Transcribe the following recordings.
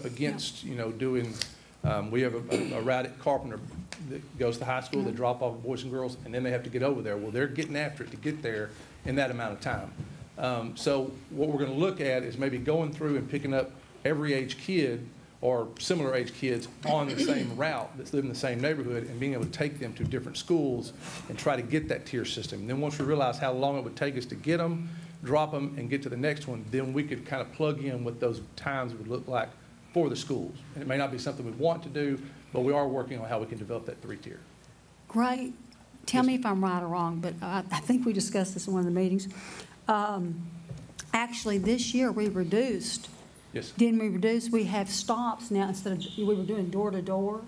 up against, you know, doing, we have a route at Carpenter that goes to high school, they drop off boys and girls, and then they have to get over there. Well, they're getting after it to get there in that amount of time. So what we're going to look at is maybe going through and picking up every age kid or similar age kids on the same route that's live in the same neighborhood and being able to take them to different schools and try to get that tier system. And then once we realize how long it would take us to get them, drop them, and get to the next one, then we could kind of plug in what those times would look like for the schools. And it may not be something we want to do, but we are working on how we can develop that 3-tier. Great. Tell me if I'm right or wrong, but I think we discussed this in one of the meetings. Actually, this year we reduced. Yes. Didn't we reduce? We have stops now instead of, we were doing door to door.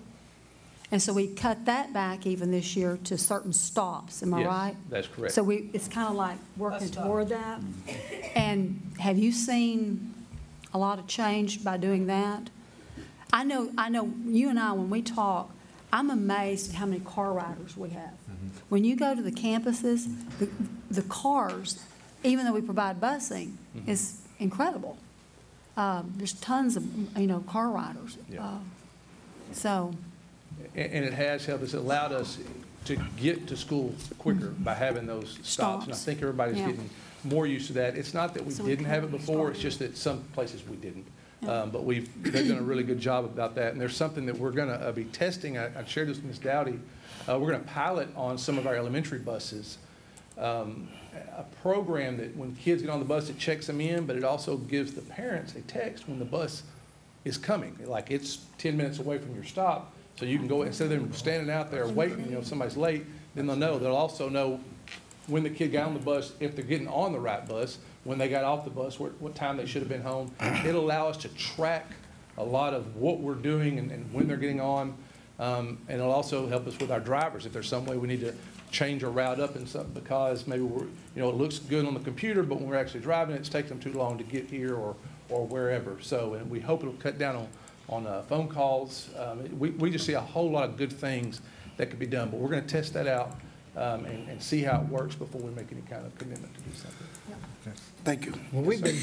And so we cut that back even this year to certain stops. Am I right? That's correct. So it's kind of like working toward that. And have you seen a lot of change by doing that? I know you and I, when we talk, I'm amazed at how many car riders we have. When you go to the campuses, the cars, even though we provide busing, is incredible. There's tons of, you know, car riders. Yeah. And it has helped us. It allowed us to get to school quicker by having those stops. And I think everybody's getting more used to that. It's not that we didn't have it before. It's just that some places we didn't. But they've done a really good job about that. And there's something that we're going to be testing. I shared this with Ms. Dowdy. We're going to pilot on some of our elementary buses a program that when kids get on the bus, it checks them in, but it also gives the parents a text when the bus is coming. Like it's 10 minutes away from your stop, so you can go, instead of them standing out there waiting, you know, if somebody's late, then they'll know. They'll also know when the kid got on the bus, if they're getting on the right bus, when they got off the bus, what time they should have been home. It'll allow us to track a lot of what we're doing and when they're getting on. And it'll also help us with our drivers if there's some way we need to change our route up and something because maybe we're, you know, it looks good on the computer, but when we're actually driving it, it's taking them too long to get here or wherever. So, and we hope it'll cut down on phone calls. We just see a whole lot of good things that could be done, but we're going to test that out and see how it works before we make any kind of commitment to do something. Yeah. Thank you. Well, we've been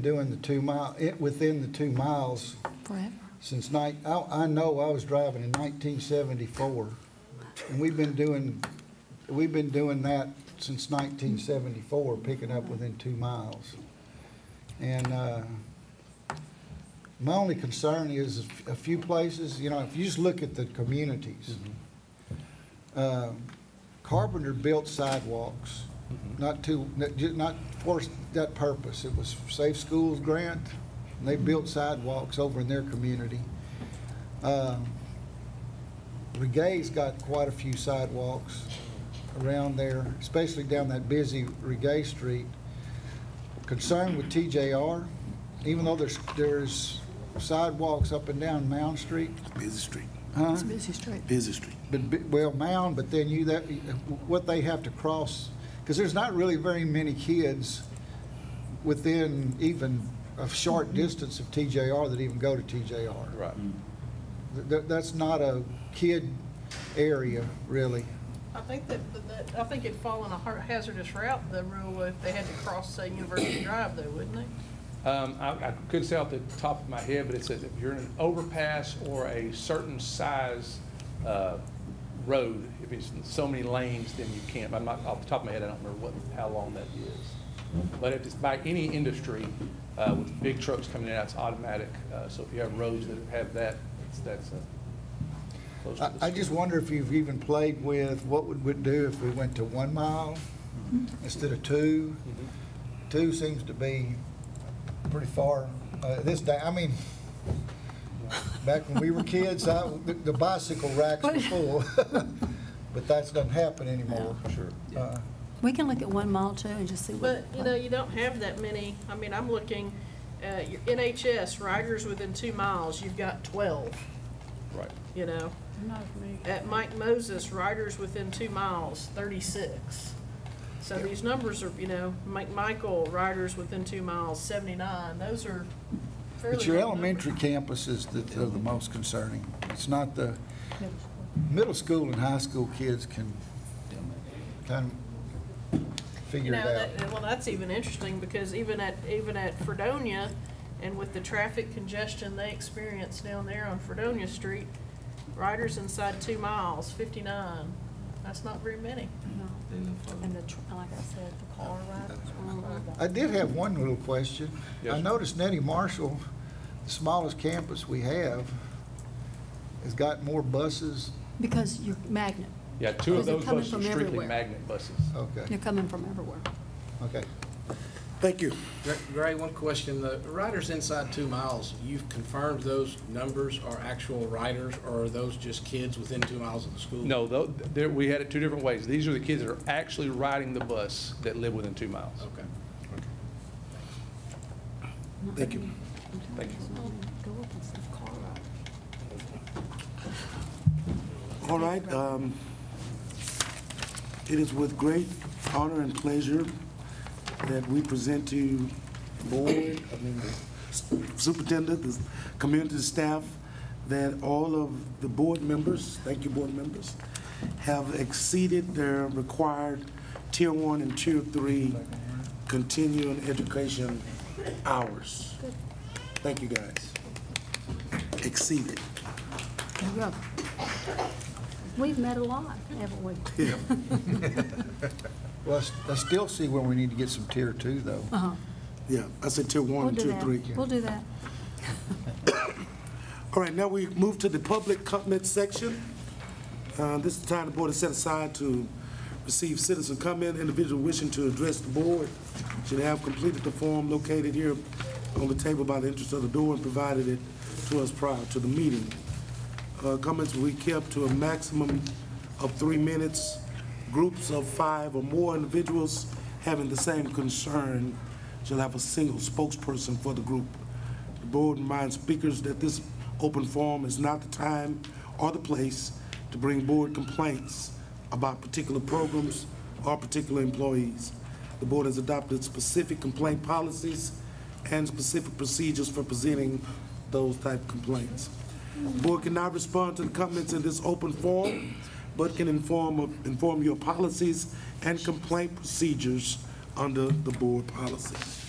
doing the 2 mile within the 2 miles forever. Since I know I was driving in 1974, and we've been doing that since 1974, picking up within 2 miles. And my only concern is a few places. You know, if you just look at the communities, Carpenter built sidewalks, not for that purpose. It was Safe Schools grant. And they built sidewalks over in their community. Regay's got quite a few sidewalks around there, especially down that busy Regay Street. Concerned with TJR, even though there's sidewalks up and down Mound Street. Busy street. Huh? It's a busy street. Busy street. Well, Mound, but then what they have to cross, because there's not really very many kids within even a short distance of TJR that even go to TJR. Right. That's not a kid area, really. I think I think it'd fall on a hazardous route, the rule, if they had to cross, say, University Drive, though, wouldn't they? I couldn't say off the top of my head, but it says if you're in an overpass or a certain size road, if it's so many lanes, then you can't. I'm not off the top of my head. I don't remember how long that is. But if it's by any industry with big trucks coming in, it's automatic. So if you have roads that have that, that's close to the I just wonder if you've even played with what would we do if we went to 1 mile instead of 2. 2 seems to be pretty far. This day, I mean, back when we were kids, the bicycle racks were full, but that doesn't happen anymore. Yeah, sure. We can look at 1 mile too and just see what. But, you know, you don't have that many. I mean, I'm looking at your NHS, riders within 2 miles, you've got 12. Right. You know. At Mike Moses, riders within 2 miles, 36. So these numbers are, you know, Michael, riders within 2 miles, 79. Those are fairly. It's your good elementary campuses that are the most concerning. It's not the middle school and high school kids can kind of figure it out. Well, that's even interesting because even at Fredonia, And with the traffic congestion they experience down there on Fredonia Street, riders inside 2 miles, 59. That's not very many. And like I said, the car ride. I did have one little question. Yes, I sir. noticed Nettie Marshall, the smallest campus we have, has got more buses. Because you're magnet. Yeah, 2 of Because they're those coming buses are from strictly everywhere. magnet buses. Okay, They're coming from everywhere. okay. Thank you. Gray, one question. The riders inside 2 miles, you've confirmed those numbers are actual riders, or are those just kids within 2 miles of the school? No, we had it 2 different ways. These are the kids that are actually riding the bus that live within 2 miles. Okay. Thank you. Thank you. Go up and see the car ride. All right. It is with great honor and pleasure that we present to the superintendent, the community staff, that all of the board members, thank you, board members, have exceeded their required Tier 1 and Tier 3 continuing education hours. Thank you, guys. Exceeded. There you go. We've met a lot, haven't we? Yeah. Well, I still see where we need to get some Tier 2, though. Uh-huh. Yeah, I said Tier 1 We'll and do Tier that. 3. We'll do that. All right, now we move to the public comment section. This is the time the board is set aside to receive citizen comment. Individual wishing to address the board should have completed the form located here on the table by the entrance of the door and provided it to us prior to the meeting. Comments will be kept to a maximum of 3 minutes. Groups of 5 or more individuals having the same concern shall have a single spokesperson for the group. The board reminds speakers that this open forum is not the time or the place to bring board complaints about particular programs or particular employees. The board has adopted specific complaint policies and specific procedures for presenting those type of complaints. The board cannot respond to the comments in this open forum, but can inform your policies and complaint procedures under the board policies.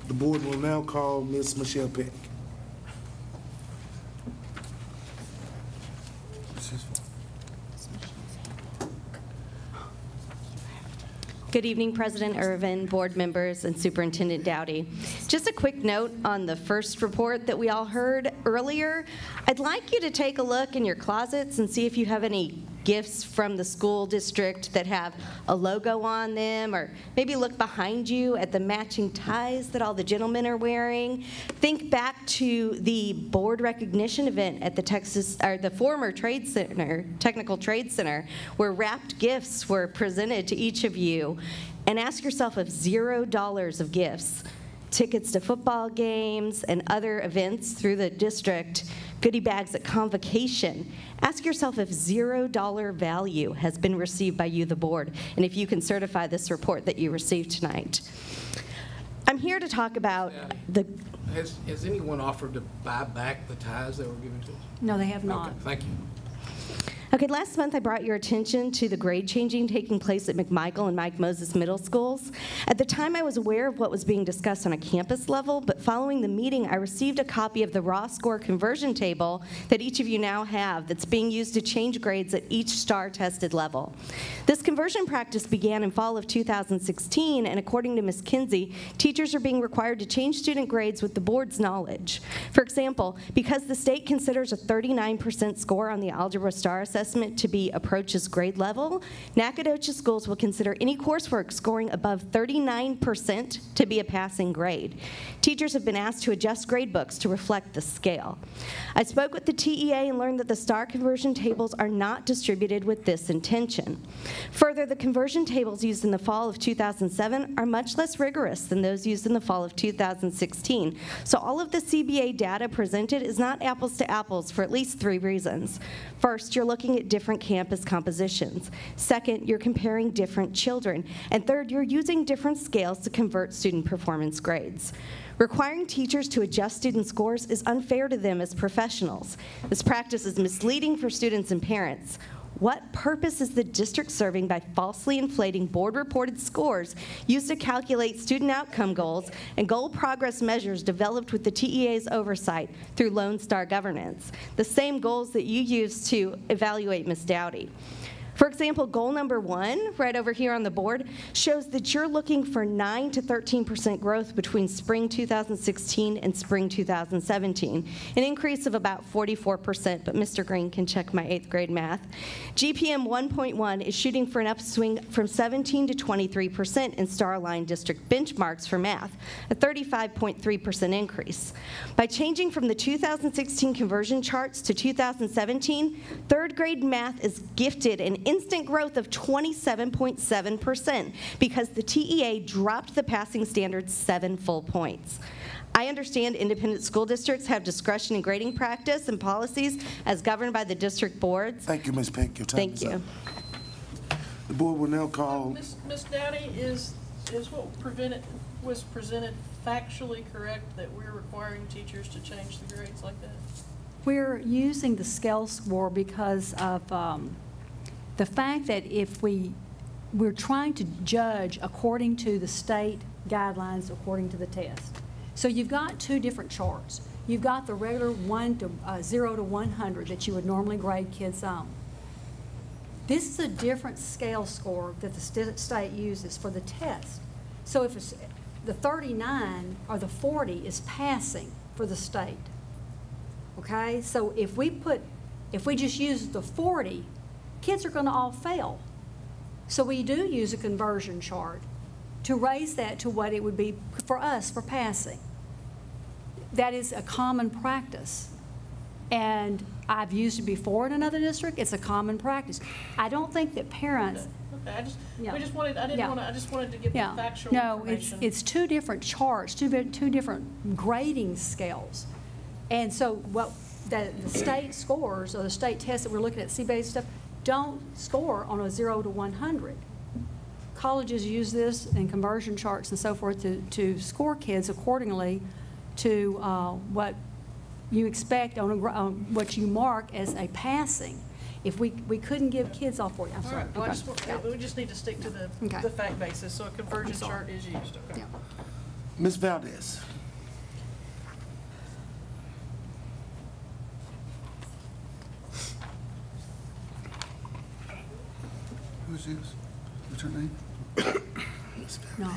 The board will now call Ms. Michelle Peck. Good evening, President Irvin, board members, and Superintendent Dowdy. Just a quick note on the first report that we all heard earlier. I'd like you to take a look in your closets and see if you have any gifts from the school district that have a logo on them, or maybe look behind you at the matching ties that all the gentlemen are wearing. Think back to the board recognition event at the former Trade Center, Technical Trade Center, where wrapped gifts were presented to each of you, and ask yourself if $0 of gifts, tickets to football games and other events through the district, goodie bags at convocation. Ask yourself if $0 value has been received by you, the board, and if you can certify this report that you received tonight. I'm here to talk about the... Has anyone offered to buy back the ties that were given to us? No, they have not. Okay, thank you. Okay, last month I brought your attention to the grade changing taking place at McMichael and Mike Moses middle schools. At the time, I was aware of what was being discussed on a campus level, but following the meeting, I received a copy of the raw score conversion table that each of you now have that's being used to change grades at each STAR tested level. This conversion practice began in fall of 2016, and according to Ms. Kinsey, teachers are being required to change student grades with the board's knowledge. For example, because the state considers a 39% score on the algebra STAR assessment to be approaches grade level, Nacogdoches schools will consider any coursework scoring above 39% to be a passing grade. Teachers have been asked to adjust grade books to reflect the scale. I spoke with the TEA and learned that the STAR conversion tables are not distributed with this intention. Further, the conversion tables used in the fall of 2007 are much less rigorous than those used in the fall of 2016. So all of the CBA data presented is not apples to apples for at least 3 reasons. First, you're looking at different campus compositions. Second, you're comparing different children. And third, you're using different scales to convert student performance grades. Requiring teachers to adjust student scores is unfair to them as professionals. This practice is misleading for students and parents. What purpose is the district serving by falsely inflating board-reported scores used to calculate student outcome goals and goal progress measures developed with the TEA's oversight through Lone Star governance, the same goals that you used to evaluate Ms. Dowdy? For example, goal number 1, right over here on the board, shows that you're looking for 9 to 13% growth between spring 2016 and spring 2017, an increase of about 44%, but Mr. Green can check my 8th grade math. GPM 1.1 is shooting for an upswing from 17 to 23% in star-aligned district benchmarks for math, a 35.3% increase. By changing from the 2016 conversion charts to 2017, 3rd grade math is gifted an instant growth of 27.7% because the TEA dropped the passing standard 7 full points. I understand independent school districts have discretion in grading practice and policies as governed by the district boards. Thank you, Ms. Peck. Your time Thank is you. up. The board will now call. Ms. Dowdy, is what was presented factually correct, that we're requiring teachers to change the grades like that? We're using the scale score because of the fact that if we're trying to judge according to the state guidelines, according to the test. So you've got 2 different charts. You've got the regular 0 to 100 that you would normally grade kids on. This is a different scale score that the state uses for the test. So if it's the 39 or the 40 is passing for the state. Okay, so if we just use the 40, kids are going to all fail. So we do use a conversion chart to raise that to what it would be for us for passing. That is a common practice. And I've used it before in another district. It's a common practice. I don't think that parents. Okay, I just wanted to get the factual information. No, it's 2 different charts, two different grading scales. And so what the state scores or the state tests that we're looking at, C-based stuff, don't score on a 0 to 100. Colleges use this in conversion charts and so forth to score kids accordingly to what you expect on what you mark as a passing. If we couldn't give kids all 40, I'm sorry. All right. We just need to stick to the fact basis, so a conversion chart is used. Okay. Yeah. Ms. Valdez. Who's this? What's her name? No.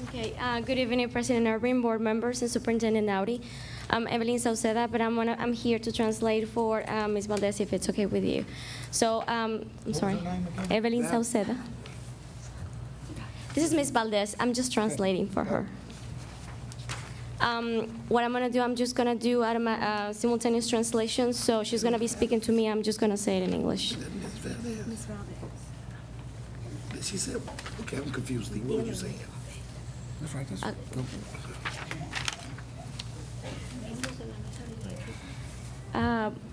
Okay, good evening, President Irving, board members, and Superintendent Dowdy. I'm Evelyn Sauceda, but I'm here to translate for Ms. Valdez, if it's okay with you. So, I'm sorry, Evelyn Sauceda. This is Ms. Valdez. I'm just translating for her. What I'm going to do, I'm just going to do simultaneous translation. So she's going to be speaking to me. I'm just going to say it in English. Ms. Valdez. She said, okay, I'm confused. What were you saying? That's right. That's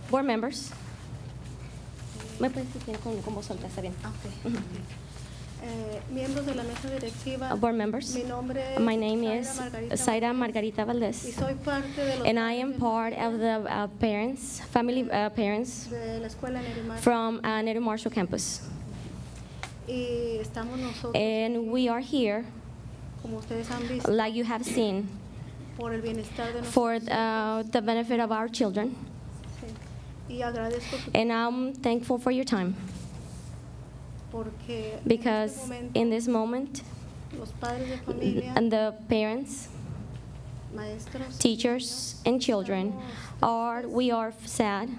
Board members. ¿Me puedes decir con voz alta? Está bien. Miembros de la mesa directiva. Board members. My name is Zaira Margarita Valdez. And I am part of the family parents from Neri Marshall campus. And we are here, like you have seen, for the benefit of our children. And I'm thankful for your time. Because in this moment, and the parents, teachers, and children we are sad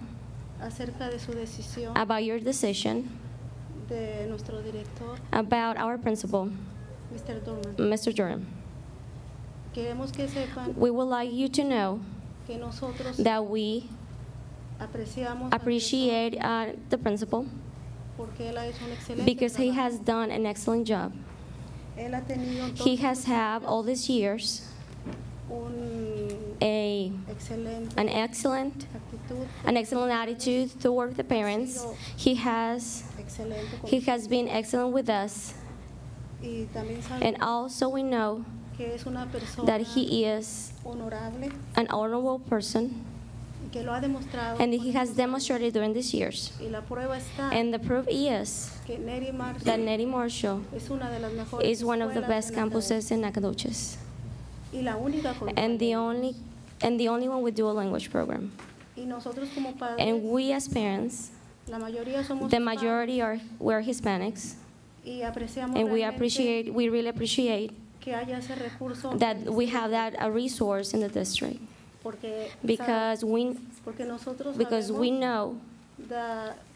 about your decision, about our principal, Mr. Durham. We would like you to know that we appreciate the principal because he has done an excellent job. He has had all these years an excellent attitude toward the parents. He has been excellent with us. And also we know that he is an honorable person que lo ha demostrado. And con he has estos años. demonstrated during these years. Y la prueba está And the proof is que Neri Marshall that Nettie Marshall es una de las mejores is one of the escuelas best en Nacogdoches. campuses in Nacogdoches. Y la única con And the dual only one with dual language program. Y nosotros como padres, And we as parents, la mayoría somos the hispanos majority we're Hispanics, y apreciamos and realmente we really appreciate que haya ese recurso en that el we have distrito, that a resource in the district porque, because porque nosotros we sabemos know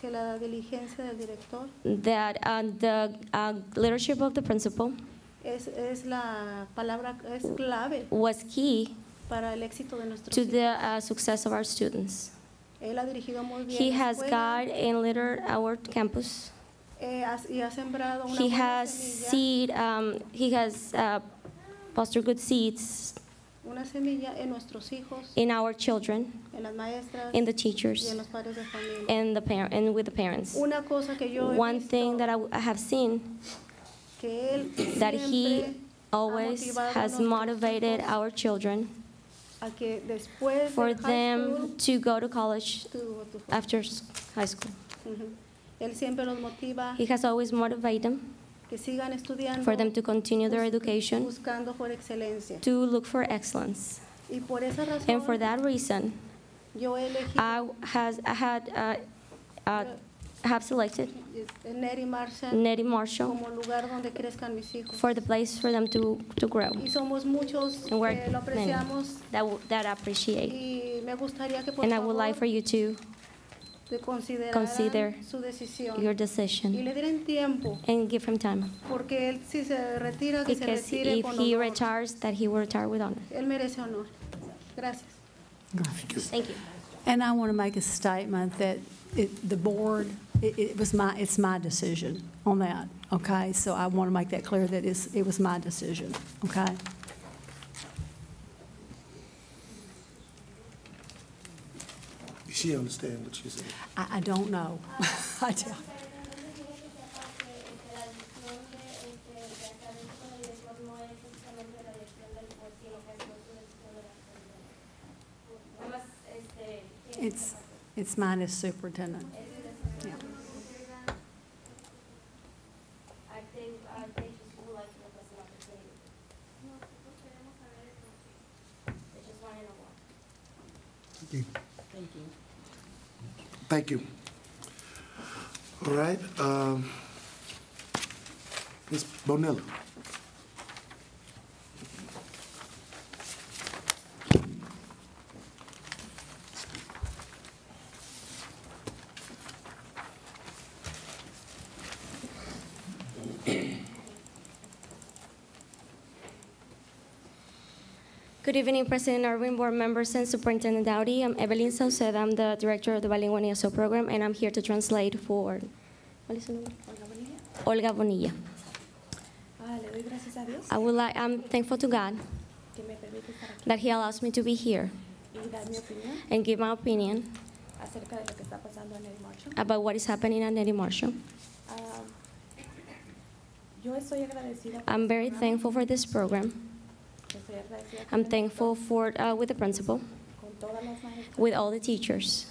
que la diligencia del director that the leadership of the principal es la palabra, es clave was key para el éxito de nuestros to hijos. the success of our students. Él ha dirigido muy bien He la has escuela, guided and led our campus. Y ha sembrado una He buena has semilla, he has fostered good seeds una semilla en nuestros hijos, in our children, en las maestras in the y teachers, en los padres de familia. and with the parents. Una cosa que yo he One visto, thing that I have seen que él that he siempre always motivado a has nuestros motivated hijos our children a que después for de high school, them to go to college after high school. Ujú. Él siempre los motiva He has always motivated them que sigan estudiando, for them to continue their education, buscando por excelencia. to look for excellence. Y por esa razón, And for that reason, yo he elegido have selected Neri Marshall Nettie Marshall como lugar donde crezcan mis hijos. for the place for them to grow. Y somos muchos And we're que lo many apreciamos that appreciate. y me gustaría que por And I would like favor for you to de consider your su decisión y decision le den tiempo and give him time. porque él si se retira que se Because retire if con he honor. retires, that he will retire with honor. Él merece honor. Gracias. Thank you. And I want to make a statement that the board, it's my decision on that, okay? So I want to make that clear that it was my decision, okay? She understand what you said. I don't know. I don't. It's mine as superintendent. Yeah. Thank you. All right, Ms. Bonilla. Good evening, President Irwin, board members, and Superintendent Dowdy. I'm Evelyn Sauceda. I'm the director of the Bilingual ESO program, and I'm here to translate for Olga Bonilla. Le doy gracias a Dios I'm thankful to God que me permite estar aquí that He allows me to be here y dar mi opinión and give my opinion acerca de lo que está pasando en el Marshall. about what is happening at Nettie Marshall. Yo estoy agradecida I'm very thankful for this program. estoy agradecida I'm thankful for with the principal, con todas las maestras with all the teachers,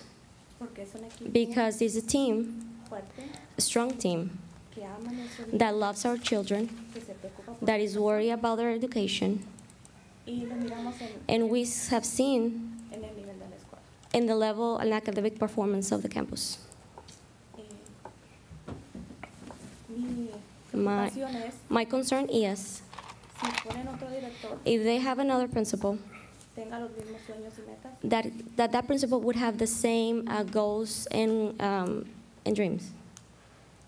porque es un equipo because it's a team, fuerte a strong team, que ama nuestro niño, that loves our children, que se preocupa por that is worried about their education, y lo miramos and we have seen en el nivel de la escuela. in the level and academic performance of the campus. Mi My, preocupación es my concern is si ponen otro director if they have another principal, tenga los mismos sueños y metas that principal would have the same goals and dreams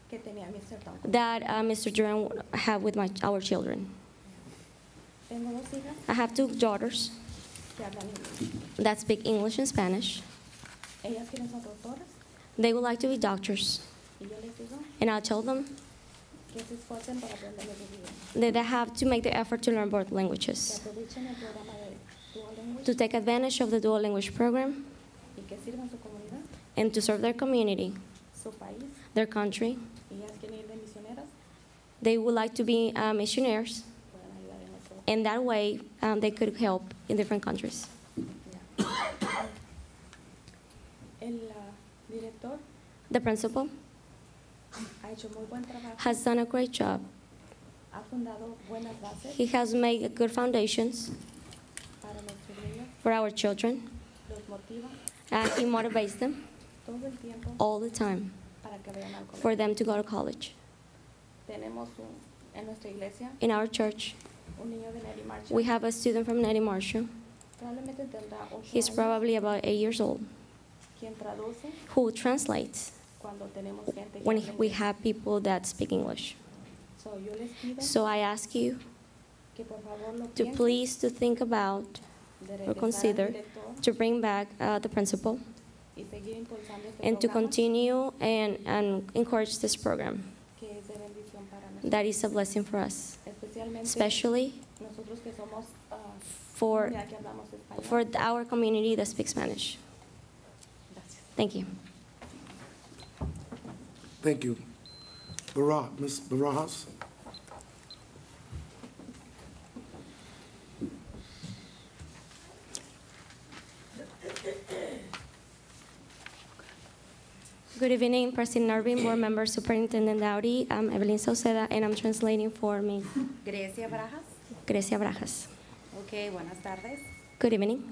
que tenía Mr. Duncan. that Mr. Duran have with our children. Tengo dos hijas I have two daughters que hablan inglés. that speak English and Spanish. Ellas quieren ser doctoras They would like to be doctors, y yo les digo and I'll tell them que se esfuercen para aprender los idiomas, that they have to make the effort to learn both que languages, aprovechen el programa de Dual Language to take advantage of the dual language program, y que sirvan su comunidad, and to serve their community, su país. their country. Ellas quieren ir de misioneras, They would like to be missionaries, puedan ayudar en otro. and that way they could help in different countries. El director The principal ha hecho muy buen trabajo. has done a great job. Ha fundado buenas bases He has made good foundations para nuestros niños. for our children. Los motiva He motivates them todo el tiempo all the time para que vayan al for colegio. them to go to college. Tenemos en nuestra iglesia In our church, un niño de Neri Marcha. we have a student from Nettie Marshall. Probablemente tendrá 8 He's años, probably about 8 years old, quien traduce who translates cuando tenemos gente que when habla we inglés. have people that speak English. So, yo les pido So I ask you que por favor lo to piensen please to think about de or regresar al consider director to bring back the principal y seguir impulsando este and to programa continue and encourage this program. que es de bendición para nosotros. That is a blessing for us, Especialmente especially nosotros que somos for, comunidad que hablamos español. for our community that speaks Spanish. Gracias. Thank you. Thank you. Ms. Barajas? Good evening, President Irving, board member, Superintendent Dowdy. I'm Evelyn Sauceda, and I'm translating for me, Grecia Barajas. Grecia Brajas. Ok, buenas tardes. Good evening.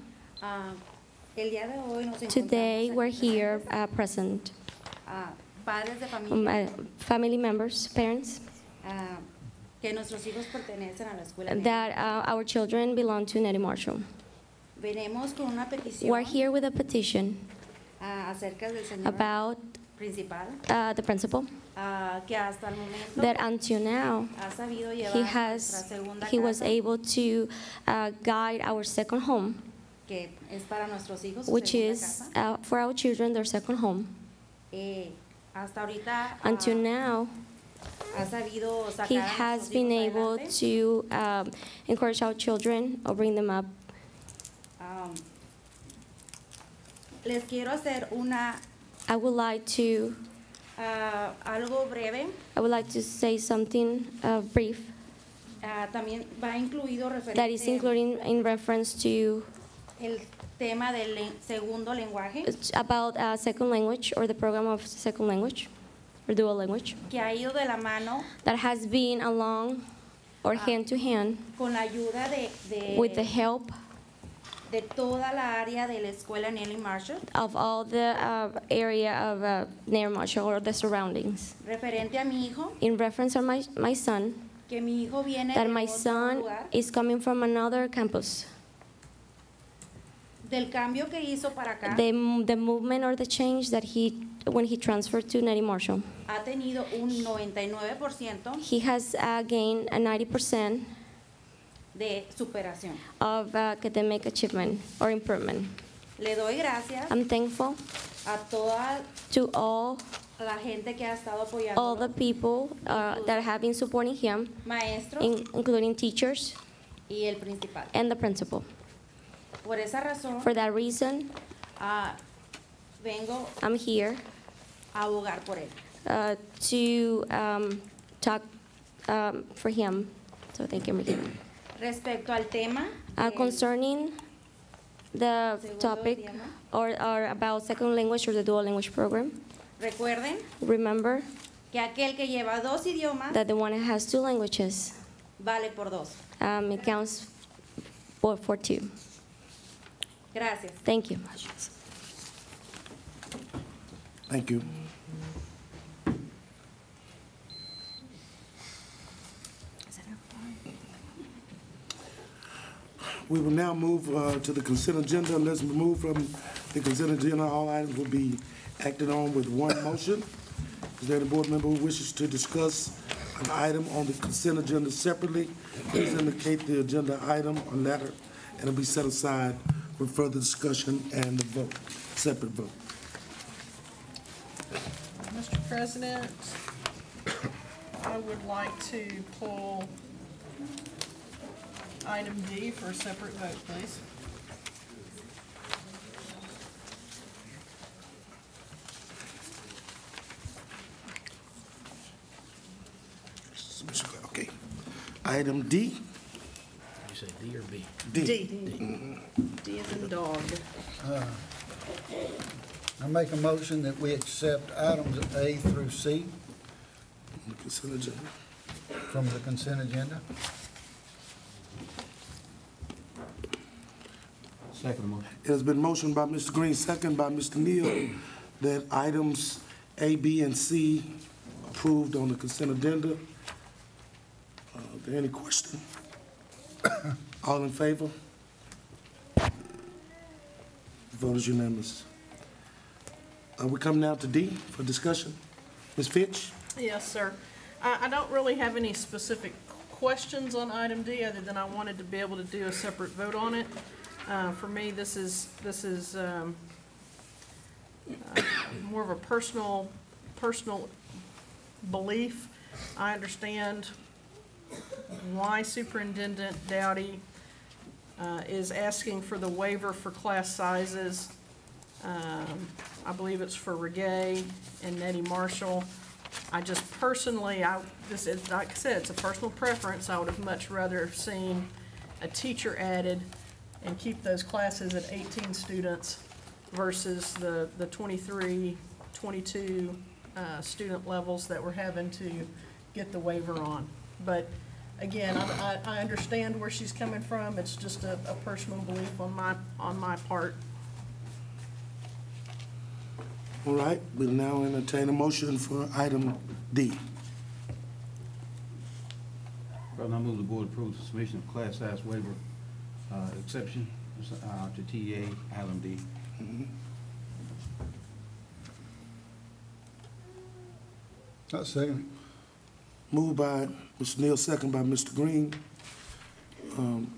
El día de hoy nos Today, encontramos we're aquí here presentes, present, padres de familia, family members, parents, que nuestros hijos pertenecen a la escuela. that our children belong to Nettie Marshall. Venimos con una petición We're here with a petition acerca del señor about principal, the principal, que hasta el momento that until now, ha sabido llevar nuestra segunda he was casa, able to guide our second home, que es para nuestros hijos, su which segunda is casa. for our children, their second home. Hasta ahorita Until now, ha sabido sacar he a has nuestros been hijos able adelante. to encourage our children or bring them up. Les quiero hacer I would like to algo breve. I would like to say something brief También va incluido that is referente including in reference to el tema del segundo lenguaje, about second language or the program of second language or dual language que ha ido de la mano that has been along or hand to hand con la ayuda with the help de toda la área de la escuela Nelly Marshall, of all the area of near Marshall or the surroundings. referente a mi hijo, In reference to my son, que mi hijo viene that de my otro son lugar, is coming from another campus. del cambio que hizo para acá, The movement or the change that when he transferred to Nettie Marshall, ha tenido un 99% he has gained a 90% de superación. of academic achievement or improvement. Le doy gracias I'm thankful a toda to all la gente que ha estado all the apoyando, people that have been supporting him, maestros including teachers y el principal. and the principal. Por esa razón, For that reason, vengo I'm here a abogar por él. to talk for him. So thank you, Mickey. Respecto al tema, del Concerning the segundo topic idioma, or about second language or the dual language program, recuerden remember que aquel que lleva 2 idiomas that the one that has 2 languages, vale por 2. it counts for 2. Gracias. Thank you. Thank you. We will now move to the consent agenda. Unless removed from the consent agenda, all items will be acted on with one motion. Is there any board member who wishes to discuss an item on the consent agenda separately? Please indicate the agenda item or letter, and it'll be set aside for further discussion and the vote, separate vote. Mr. President, I would like to pull item D for a separate vote, please. Okay. Item D. You say D or B? D. D. D as in dog. I make a motion that we accept items A through C Consent agenda. from the consent agenda. Second motion. It has been motioned by Mr. Green, second by Mr. Neal, that items A, B, and C approved on the consent agenda. Are there any question? All in favor? The vote is unanimous. We come now to D for discussion. Ms. Fitch? Yes, sir. I don't really have any specific questions on item D, other than I wanted to be able to do a separate vote on it. For me, this is more of a personal belief. I understand why Superintendent Dowdy is asking for the waiver for class sizes. I believe it's for Regay and Nettie Marshall. I just personally, this is, like I said, it's a personal preference. I would have much rather seen a teacher added and keep those classes at 18 students versus the 23, 22 student levels that we're having to get the waiver on. But again, I understand where she's coming from. It's just a personal belief on my part. All right, we'll now entertain a motion for item D. President, I move the board approves the submission of class size waiver exception to TEA item D. I second. Moved by Mr. Neal, second by Mr. Green,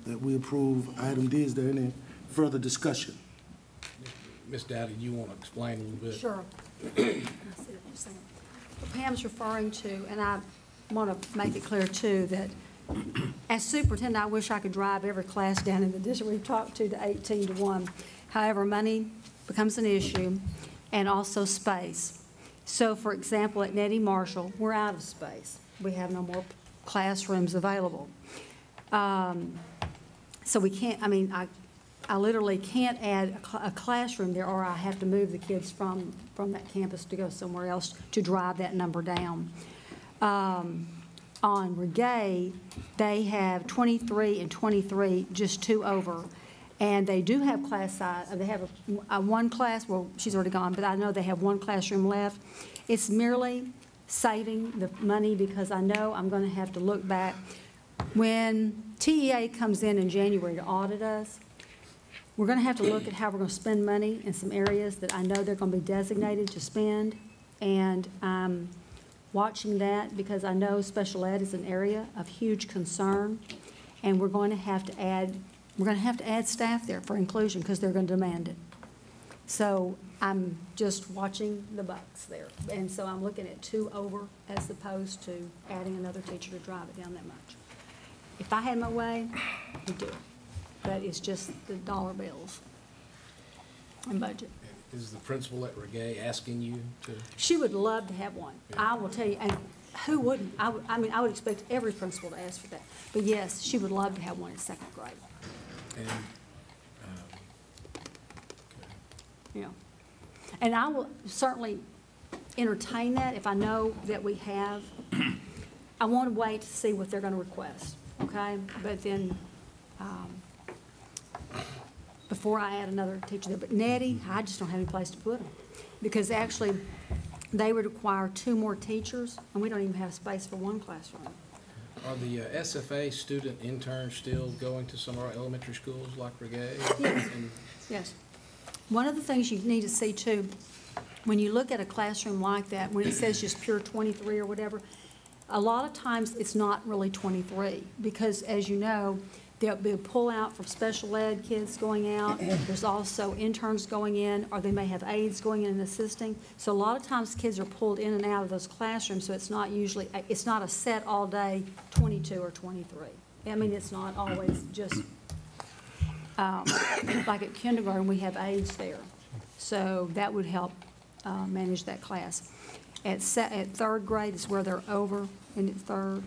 that we approve item D. Is there any further discussion? Ms. Dowdy, do you want to explain a little bit? Sure. I see what you're saying. What Pam's referring to, and I want to make it clear too, that as superintendent, I wish I could drive every class down in the district we've talked to 18 to 1. However, money becomes an issue, and also space. So, for example, at Nettie Marshall, we're out of space. We have no more classrooms available. So we can't, I literally can't add a classroom there, or I have to move the kids from that campus to go somewhere else to drive that number down. On Regay, they have 23 and 23, just 2 over. And they do have class size. They have a one class, well, she's already gone, but I know they have one classroom left. It's merely saving the money, because I know I'm going to have to look back. When TEA comes in January to audit us, we're going to have to look at how we're going to spend money in some areas that I know they're going to be designated to spend. And I'm watching that, because I know special ed is an area of huge concern, and we're going to have to add staff there for inclusion, because they're going to demand it. So I'm just watching the bucks there. And so I'm looking at 2 over as opposed to adding another teacher to drive it down that much. If I had my way, we'd do it. But it's just the dollar bills and budget. Is the principal at Regay asking you to? She would love to have one. Yeah. I will tell you, and who wouldn't? I would expect every principal to ask for that. But yes, she would love to have one in 2nd grade. And, okay. Yeah. And I will certainly entertain that if I know that we have. I want to wait to see what they're going to request, okay? But then before I add another teacher there. But Nettie, I just don't have any place to put them, because actually they would require 2 more teachers, and we don't even have space for 1 classroom. Are the SFA student interns still going to some of our elementary schools like Regay? Yes. Yes. One of the things you need to see too, when you look at a classroom like that, when it says just pure 23 or whatever, a lot of times it's not really 23, because as you know, there'll be a pull-out from special ed kids going out. There's also interns going in, or they may have aides going in and assisting. So a lot of times kids are pulled in and out of those classrooms, so it's not a set all day 22 or 23. I mean, it's not always just, like at kindergarten, we have aides there. So that would help manage that class. At 3rd grade is where they're over in 3rd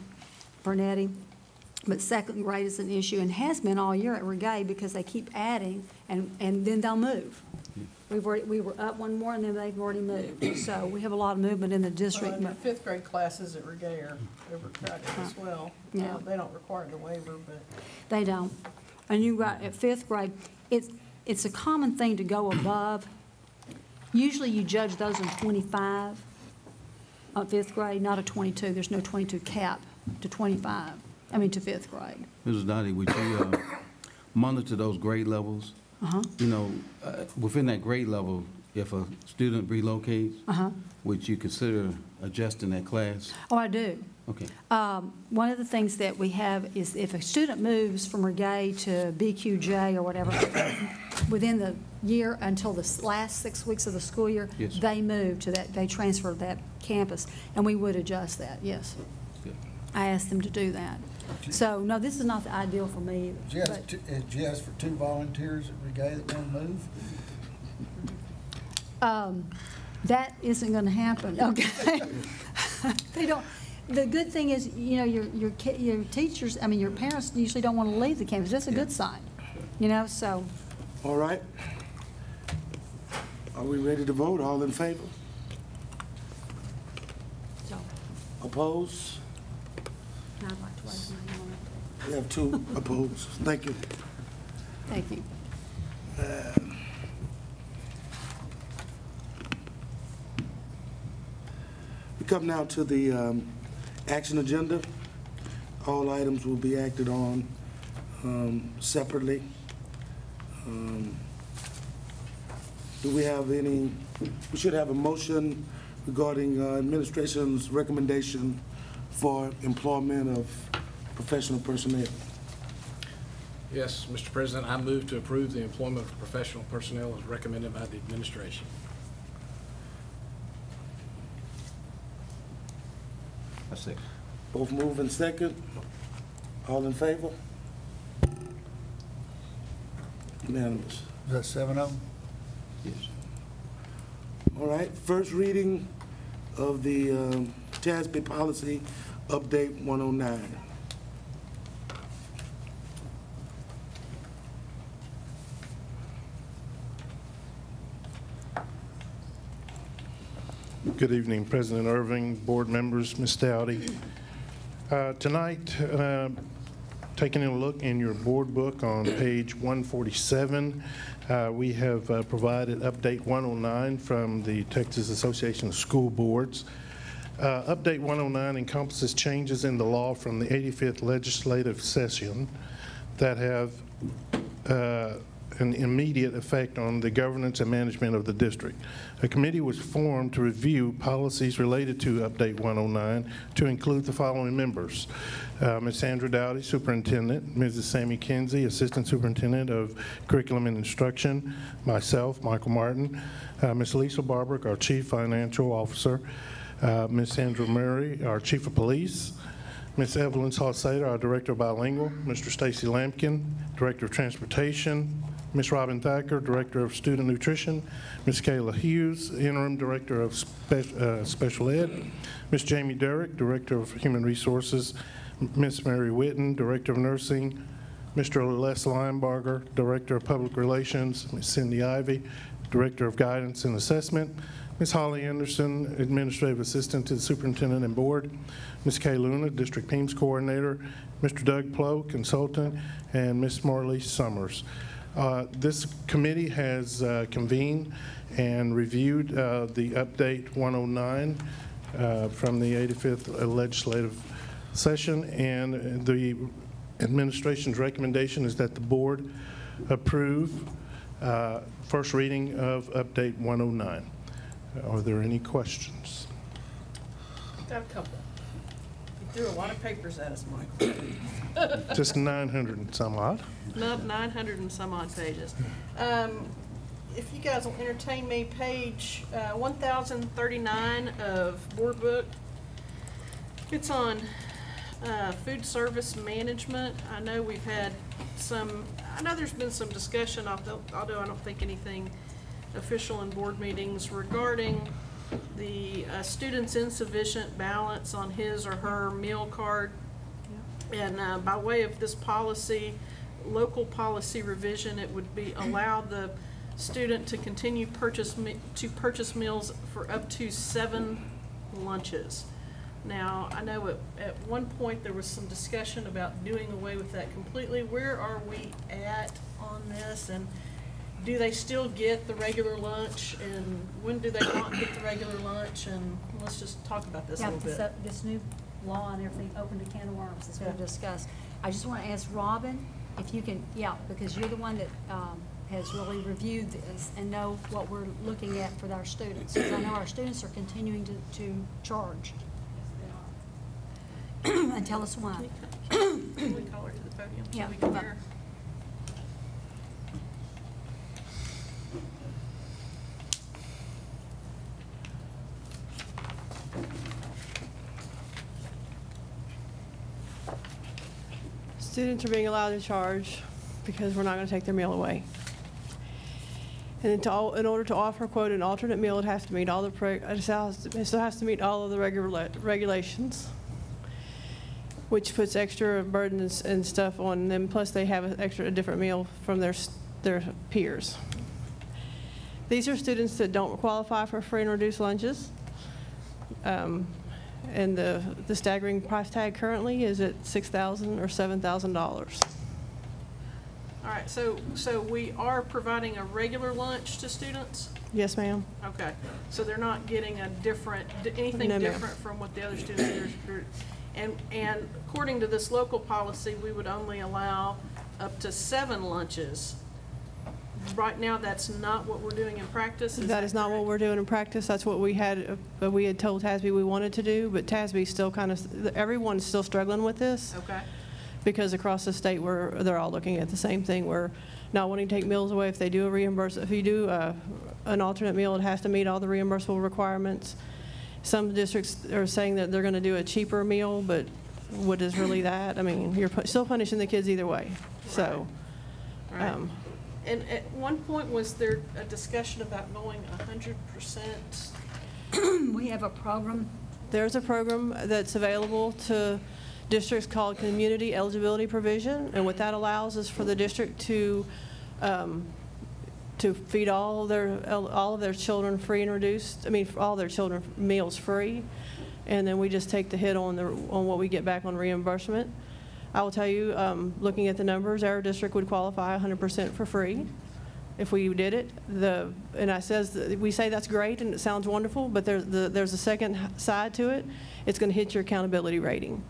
for Nettie. But 2nd grade is an issue, and has been all year at Regay, because they keep adding, and then they'll move. We were up one more, and then they've already moved. So we have a lot of movement in the district. The fifth grade classes at Regay are overcrowded as well. Yeah. They don't require the waiver, but. They don't. And you're right, at fifth grade, it's a common thing to go above. Usually you judge those in 25 on fifth grade, not a 22. There's no 22 cap to 25, to fifth grade. Mrs. Dottie, would you monitor those grade levels? You know, within that grade level, if a student relocates, would you consider adjusting that class? Oh, I do. Okay. One of the things that we have is if a student moves from Regay to BQJ or whatever, within the year until the last 6 weeks of the school year, yes, they move to that, they transfer to that campus, and we would adjust that, yes. Good. I asked them to do that. So, no, this is not the ideal for me either. Did you ask for 2 volunteers at Regay that want to move? That isn't going to happen, okay? They don't. The good thing is, you know, your teachers, your parents usually don't want to leave the campus. That's a good sign, you know, so. All right. Are we ready to vote? All in favor? So. Opposed? I'd like to raise my hand on it. We have 2 opposed. Thank you. Thank you. We come now to the action agenda. All items will be acted on separately. Do we have any? We should have a motion regarding administration's recommendation for employment of professional personnel. Yes, Mr. President, I move to approve the employment of professional personnel as recommended by the administration. I second. Both move and second. All in favor? Unanimous. Is that 7 of them? Yes. All right, first reading of the TASB policy update 109. Good evening, President Irving, board members, Ms. Dowdy. Tonight, taking a look in your board book on page 147, we have provided update 109 from the Texas Association of School Boards. Update 109 encompasses changes in the law from the 85th legislative session that have an immediate effect on the governance and management of the district. A committee was formed to review policies related to Update 109 to include the following members. Ms. Sandra Dowdy, Superintendent, Mrs. Sammy Kinsey, Assistant Superintendent of Curriculum and Instruction, myself, Michael Martin, Ms. Lisa Barbrick, our Chief Financial Officer, Ms. Sandra Murray, our Chief of Police, Ms. Evelyn Salcedo, our Director of Bilingual, Mr. Stacy Lampkin, Director of Transportation, Ms. Robin Thacker, Director of Student Nutrition, Ms. Kayla Hughes, Interim Director of Special Ed, Ms. Jamie Derrick, Director of Human Resources, Ms. Mary Witten, Director of Nursing, Mr. Les Linebarger, Director of Public Relations, Ms. Cindy Ivey, Director of Guidance and Assessment, Ms. Holly Anderson, Administrative Assistant to the Superintendent and Board, Ms. Kay Luna, District PEMS Coordinator, Mr. Doug Plow, Consultant, and Ms. Marlise Summers. This committee has convened and reviewed the Update 109 from the 85th legislative session, and the administration's recommendation is that the board approve first reading of Update 109. Are there any questions? Got a couple. You threw a lot of papers at us, Michael. Just 900 and some odd. Not 900 and some odd pages. If you guys will entertain me, page 1039 of board book. It's on food service management. I know we've had I know there's been some discussion, although I don't think anything official in board meetings regarding the student's insufficient balance on his or her meal card. And by way of this policy, local policy revision, it would be allow the student to continue to purchase meals for up to 7 lunches. Now, I know at one point there was some discussion about doing away with that completely. Where are we at on this? And do they still get the regular lunch? And when do they not get the regular lunch? And let's just talk about this a little bit. This new law and everything opened a can of worms, as we've discussed. I just want to ask Robin if you can, because you're the one that has really reviewed this and know what we're looking at for our students. Because I know our students are continuing to charge. And tell us why. Can we call her to the podium so we can hear? Students are being allowed to charge because we're not going to take their meal away. And in order to offer, quote, an alternate meal, it has to meet all the it still has to meet all of the regulations, which puts extra burdens and stuff on them. Plus, they have a different meal from their peers. These are students that don't qualify for free and reduced lunches. And the staggering price tag currently is at $6,000 or $7,000. All right, so we are providing a regular lunch to students? Yes, ma'am. Okay, so they're not getting anything different from what the other students are. And according to this local policy, we would only allow up to 7 lunches. Right now, that's not what we're doing in practice? That is not what we're doing in practice. That's what we had told TASB we wanted to do, but TASB still everyone's still struggling with this. Okay. Because across the state, they're all looking at the same thing. We're not wanting to take meals away. If they do if you do an alternate meal, it has to meet all the reimbursable requirements. Some districts are saying that they're going to do a cheaper meal, but what is really that? I mean, you're still punishing the kids either way. So. Right. And at one point, was there a discussion about going 100%? We have a program. There's a program that's available to districts called Community Eligibility Provision, and what that allows is for the district to feed all of their children free and reduced. I mean, all their children meals free, and then we just take the hit on what we get back on reimbursement. I will tell you, looking at the numbers, our district would qualify 100% for free if we did it. We say that's great and it sounds wonderful, but there's a second side to it. It's going to hit your accountability rating.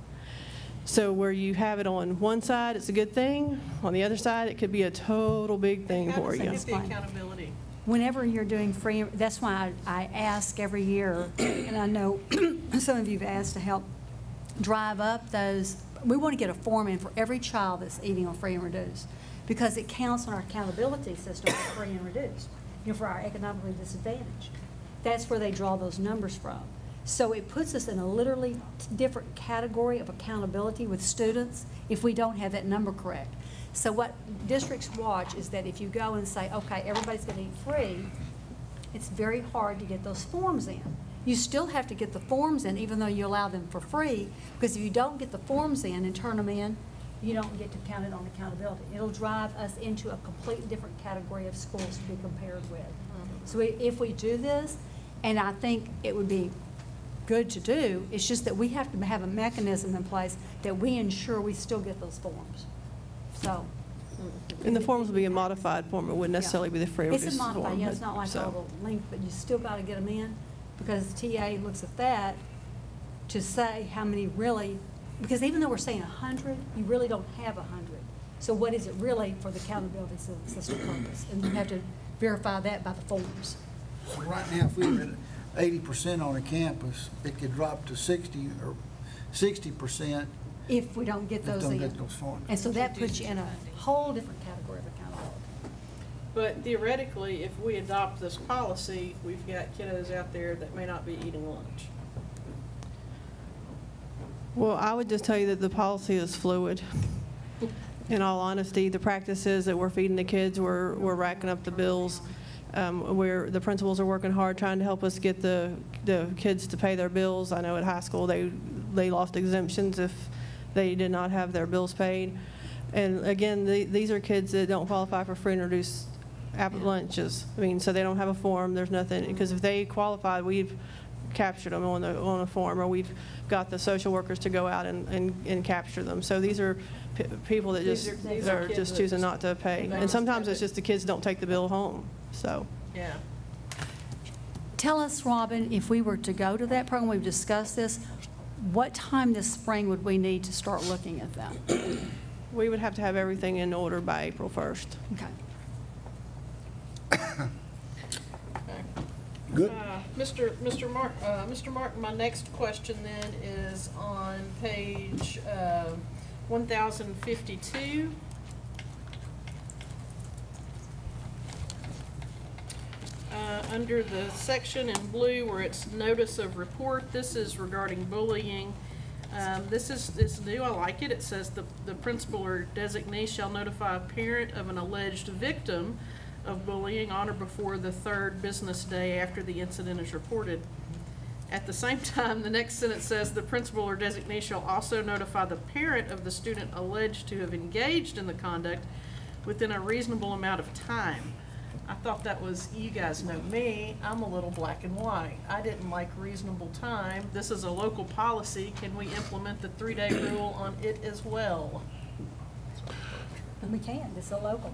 So where you have it on one side, it's a good thing. On the other side, it could be a total big thing for you. How does it get the accountability? Whenever you're doing free, that's why I ask every year, and I know some of you have asked to help drive up those. We want to get a form in for every child that's eating on free and reduced, because it counts on our accountability system for free and reduced, for our economically disadvantaged. That's where they draw those numbers from. So it puts us in a literally different category of accountability with students if we don't have that number correct. So what districts watch is that if you go and say, okay, everybody's going to eat free, it's very hard to get those forms in. You still have to get the forms in even though you allow them for free, because if you don't get the forms in and turn them in, you don't get to count it on accountability. It'll drive us into a completely different category of schools to be compared with. So if we do this, and I think it would be good to do, it's just that we have to have a mechanism in place that we ensure we still get those forms. So. And the forms will be a modified form. It wouldn't necessarily be the free or reduced form. It's a modified, it's not like all the link, but you still got to get them in, because TA looks at that to say how many really, because even though we're saying 100, you really don't have 100. So what is it really for the accountability system purpose? And you have to verify that by the forms. So right now, if we were at 80% on a campus, it could drop to 60 or 60% if we don't get those in. Forms. And so that puts you in a whole different category of accountability. But theoretically, if we adopt this policy, we've got kiddos out there that may not be eating lunch. Well, I would just tell you that the policy is fluid. In all honesty, the practice is that we're feeding the kids, we're racking up the bills. Where the principals are working hard trying to help us get the kids to pay their bills. I know at high school they lost exemptions if they did not have their bills paid. And again, these are kids that don't qualify for free and reduced lunches. I mean, so they don't have a form, there's nothing, because if they qualified, we've captured them on a form, or we've got the social workers to go out and capture them. So these are people that These are are kids just that choosing not to pay. And sometimes it's just the kids don't take the bill home, so. Yeah. Tell us, Robin, if we were to go to that program, we've discussed this, what time this spring would we need to start looking at them? We would have to have everything in order by April 1st. Okay. Good. Mr. Martin, my next question then is on page 1052. Under the section in blue where it's notice of report, this is regarding bullying. This is new, I like it. It says the principal or designee shall notify a parent of an alleged victim of bullying on or before the 3rd business day after the incident is reported. At the same time, the next sentence says the principal or designee shall also notify the parent of the student alleged to have engaged in the conduct within a reasonable amount of time. I thought that was, you guys know me, I'm a little black and white. I didn't like reasonable time. This is a local policy. Can we implement the 3-day rule on it as well? We can, it's a local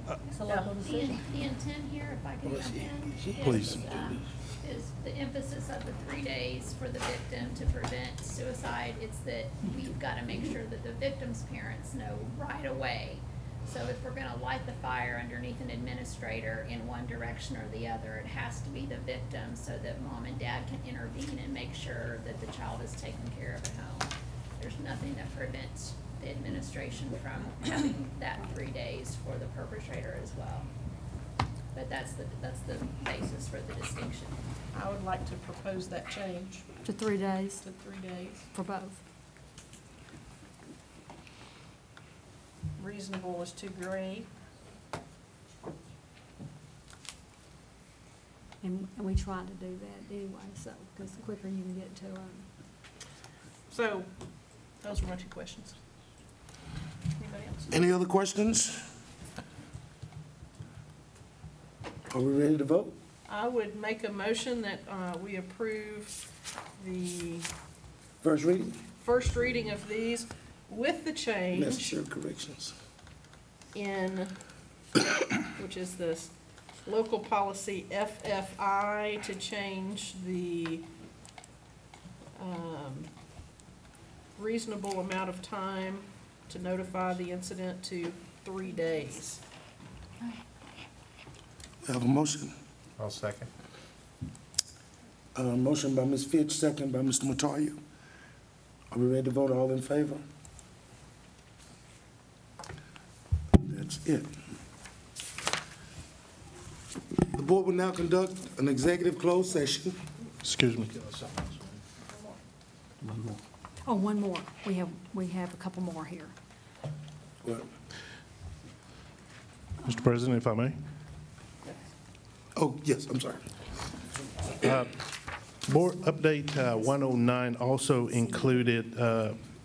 decision. The intent here, if I can jump in, Please. is the emphasis of the 3 days for the victim to prevent suicide. It's that we've got to make sure that the victim's parents know right away. So if we're going to light the fire underneath an administrator in one direction or the other, it has to be the victim so that mom and dad can intervene and make sure that the child is taken care of at home. There's nothing that prevents the administration from having that 3 days for the perpetrator as well. But that's the basis for the distinction. I would like to propose that change To 3 days to 3 days. for both. Reasonable is too gray. And we try to do that anyway, so, because the quicker you can get to them. So, those were my 2 questions. Anybody else? Any other questions? Are we ready to vote? I would make a motion that we approve the First reading? first reading of these with the change Necessary corrections. in, which is this local policy FFI, to change the reasonable amount of time to notify the incident to 3 days. We have a motion. I'll second. Motion by Ms. Fitch, second by Mr. Matayu. Are we ready to vote? All in favor? That's it. The board will now conduct an executive closed session. Excuse me. Oh, one more. We have a couple more here. Well, Mr. President, if I may. oh, yes, I'm sorry. Board Update 109 also included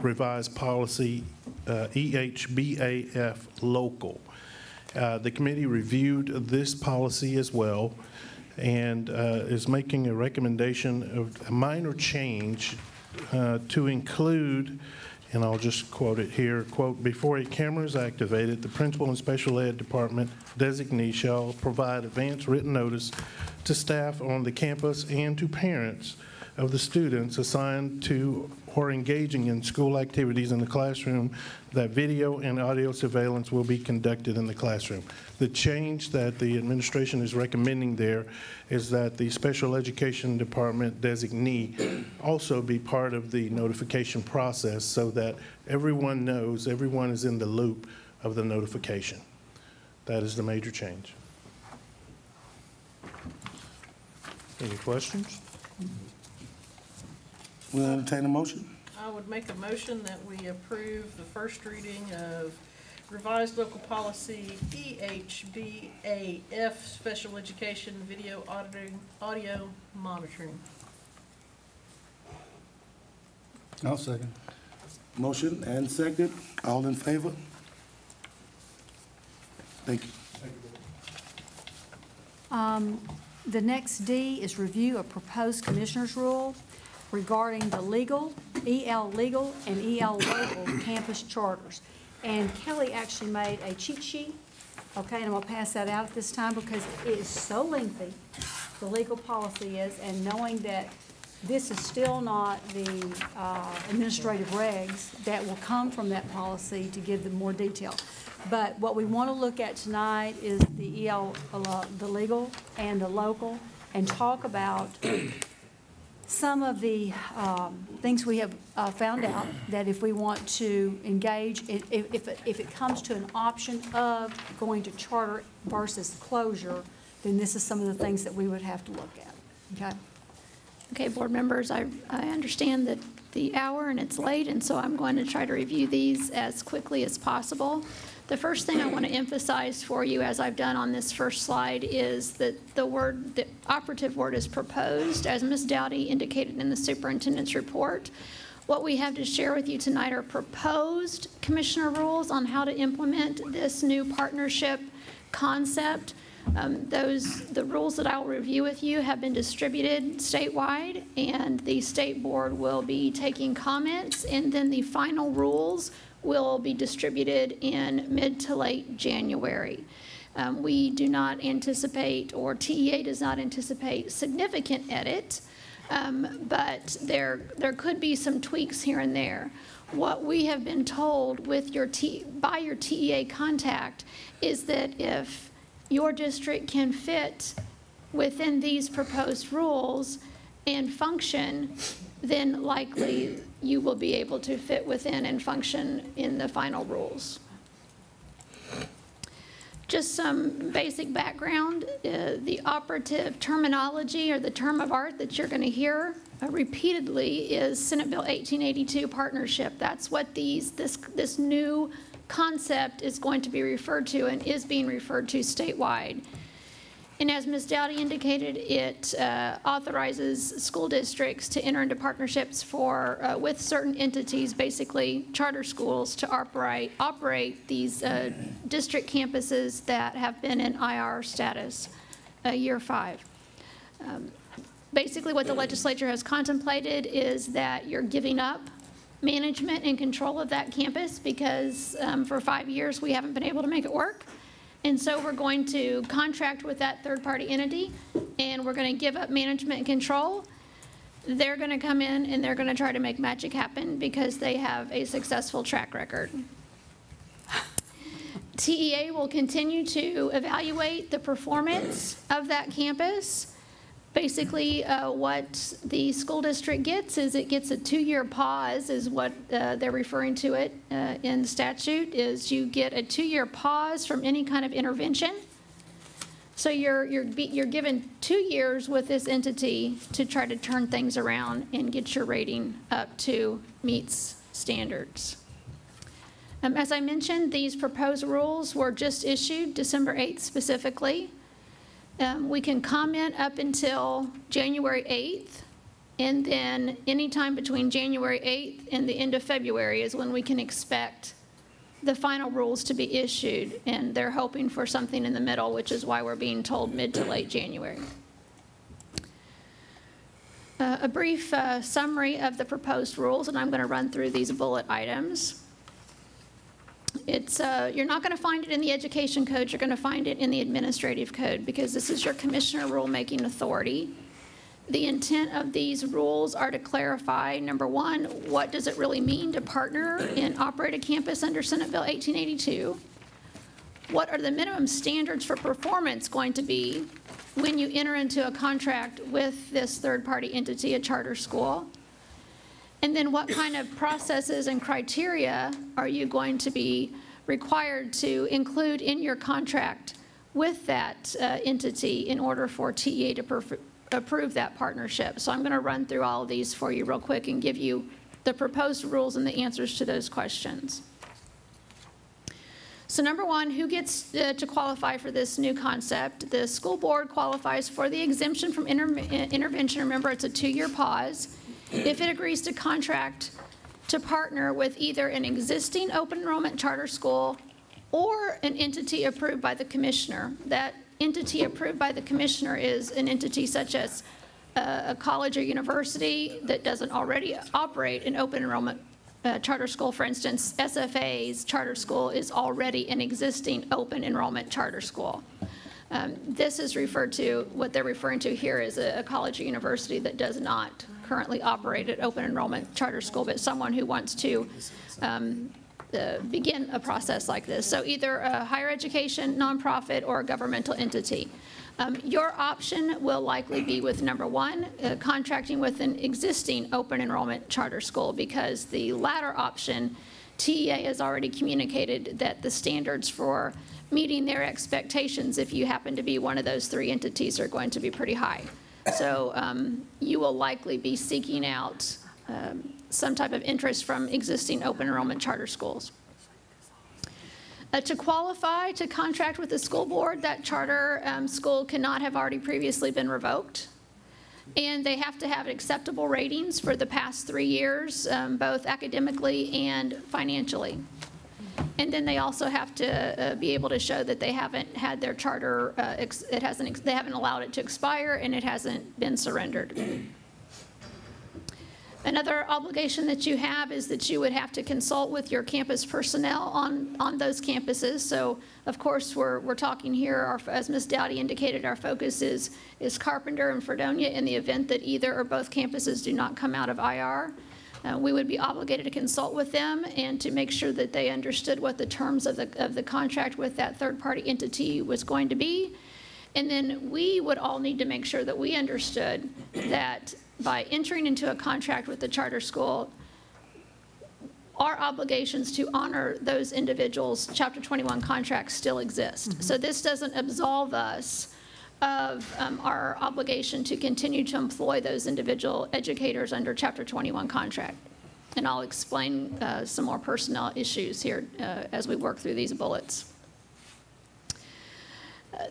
revised policy EHBAF local. The committee reviewed this policy as well and is making a recommendation of a minor change to include, and I'll just quote it here, quote, "Before a camera is activated, the principal and special ed department designee shall provide advance written notice to staff on the campus and to parents of the students assigned to or engaging in school activities in the classroom that video and audio surveillance will be conducted in the classroom." The change that the administration is recommending there is that the special education department designee also be part of the notification process so that everyone knows, everyone is in the loop of the notification. That is the major change. Any questions? We'll entertain a motion. I would make a motion that we approve the first reading of revised local policy EHBAF, special education video audio monitoring. I'll second. Motion and second. All in favor? Thank you. The next D is review of proposed commissioner's rule regarding the legal, EL legal, and EL local campus charters. And Kelly actually made a cheat sheet, okay, and I'm gonna pass that out at this time because it is so lengthy, the legal policy is, and knowing that this is still not the administrative regs that will come from that policy to give them more detail. But what we want to look at tonight is the EL, the legal and the local, and talk about some of the things we have found out that if we want to engage, if it comes to an option of going to charter versus closure, then this is some of the things that we would have to look at, okay? Okay, board members, I understand that the hour and it's late, and so I'm going to try to review these as quickly as possible. The first thing I want to emphasize for you, as I've done on this first slide, is that the operative word is proposed, as Ms. Dowdy indicated in the superintendent's report. What we have to share with you tonight are proposed commissioner rules on how to implement this new partnership concept. The rules that I will review with you have been distributed statewide, and the state board will be taking comments, and then the final rules will be distributed in mid to late January. We do not anticipate, or TEA does not anticipate, significant edit, but there could be some tweaks here and there. What we have been told with by your TEA contact is that if your district can fit within these proposed rules and function, then likely you will be able to fit within and function in the final rules. Just some basic background, the operative terminology or the term of art that you're going to hear repeatedly is Senate Bill 1882 partnership. That's what this new concept is going to be referred to and is being referred to statewide. And as Ms. Dowdy indicated, it authorizes school districts to enter into partnerships with certain entities, basically charter schools, to operate these district campuses that have been in IR status, year 5. Basically, what the legislature has contemplated is that you're giving up management and control of that campus because for 5 years we haven't been able to make it work. And so we're going to contract with that third-party entity, and we're going to give up management and control. They're going to come in and they're going to try to make magic happen because they have a successful track record. TEA will continue to evaluate the performance of that campus. Basically, what the school district gets is it gets a 2-year pause, is what they're referring to it in statute, is you get a 2-year pause from any kind of intervention. So you're given 2 years with this entity to try to turn things around and get your rating up to meets standards. As I mentioned, these proposed rules were just issued December 8th specifically. We can comment up until January 8th, and then anytime between January 8th and the end of February is when we can expect the final rules to be issued, and they're hoping for something in the middle, which is why we're being told mid to late January. A brief summary of the proposed rules, and I'm going to run through these bullet items. You're not going to find it in the education code, you're going to find it in the administrative code because this is your commissioner rulemaking authority. The intent of these rules are to clarify, number one, what does it really mean to partner and operate a campus under Senate Bill 1882? What are the minimum standards for performance going to be when you enter into a contract with this third-party entity, a charter school? And then what kind of processes and criteria are you going to be required to include in your contract with that entity in order for TEA to approve that partnership? So I'm going to run through all of these for you real quick and give you the proposed rules and the answers to those questions. So number one, who gets to qualify for this new concept? The school board qualifies for the exemption from intervention. Remember, it's a 2-year pause. If it agrees to contract to partner with either an existing open enrollment charter school or an entity approved by the commissioner. That entity approved by the commissioner is an entity such as a college or university that doesn't already operate an open enrollment charter school. For instance, SFA's charter school is already an existing open enrollment charter school. This is referred to, what they're referring to here is a college or university that does not currently operate an open enrollment charter school, but someone who wants to begin a process like this. So either a higher education, nonprofit, or a governmental entity. Your option will likely be with number one, contracting with an existing open enrollment charter school, because the latter option, TEA has already communicated that the standards for meeting their expectations, if you happen to be one of those three entities, are going to be pretty high. So you will likely be seeking out some type of interest from existing open enrollment charter schools. To qualify to contract with the school board, that charter school cannot have already previously been revoked. And they have to have acceptable ratings for the past 3 years, both academically and financially. And then they also have to be able to show that they haven't had their charter, they haven't allowed it to expire, and it hasn't been surrendered. Another obligation that you have is that you would have to consult with your campus personnel on those campuses. So, of course, we're talking here, as Ms. Dowdy indicated, our focus is Carpenter and Fredonia in the event that either or both campuses do not come out of IR. We would be obligated to consult with them and to make sure that they understood what the terms of the contract with that third-party entity was going to be. And then we would all need to make sure that we understood that by entering into a contract with the charter school, our obligations to honor those individuals' Chapter 21 contracts still exist. Mm-hmm. So this doesn't absolve us of our obligation to continue to employ those individual educators under Chapter 21 contract. And I'll explain some more personnel issues here as we work through these bullets.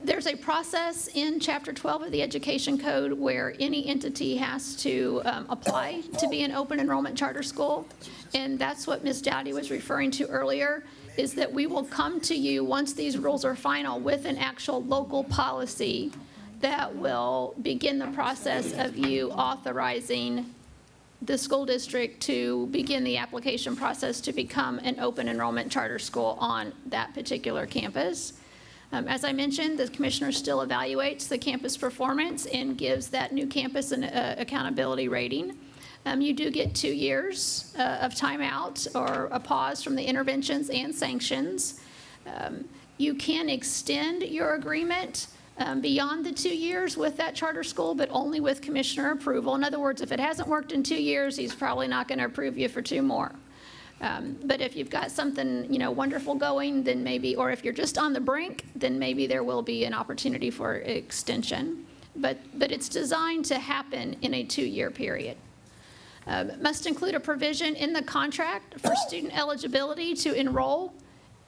There's a process in Chapter 12 of the Education Code where any entity has to apply to be an open enrollment charter school. And that's what Ms. Dowdy was referring to earlier, is that we will come to you once these rules are final with an actual local policy that will begin the process of you authorizing the school district to begin the application process to become an open enrollment charter school on that particular campus. As I mentioned, the commissioner still evaluates the campus performance and gives that new campus an accountability rating. You do get 2 years of timeout or a pause from the interventions and sanctions. You can extend your agreement beyond the 2 years with that charter school, but only with commissioner approval. In other words, if it hasn't worked in 2 years, he's probably not going to approve you for 2 more. But if you've got something, wonderful going, then maybe, or if you're just on the brink, then maybe there will be an opportunity for extension. But it's designed to happen in a 2-year period. Must include a provision in the contract for student eligibility to enroll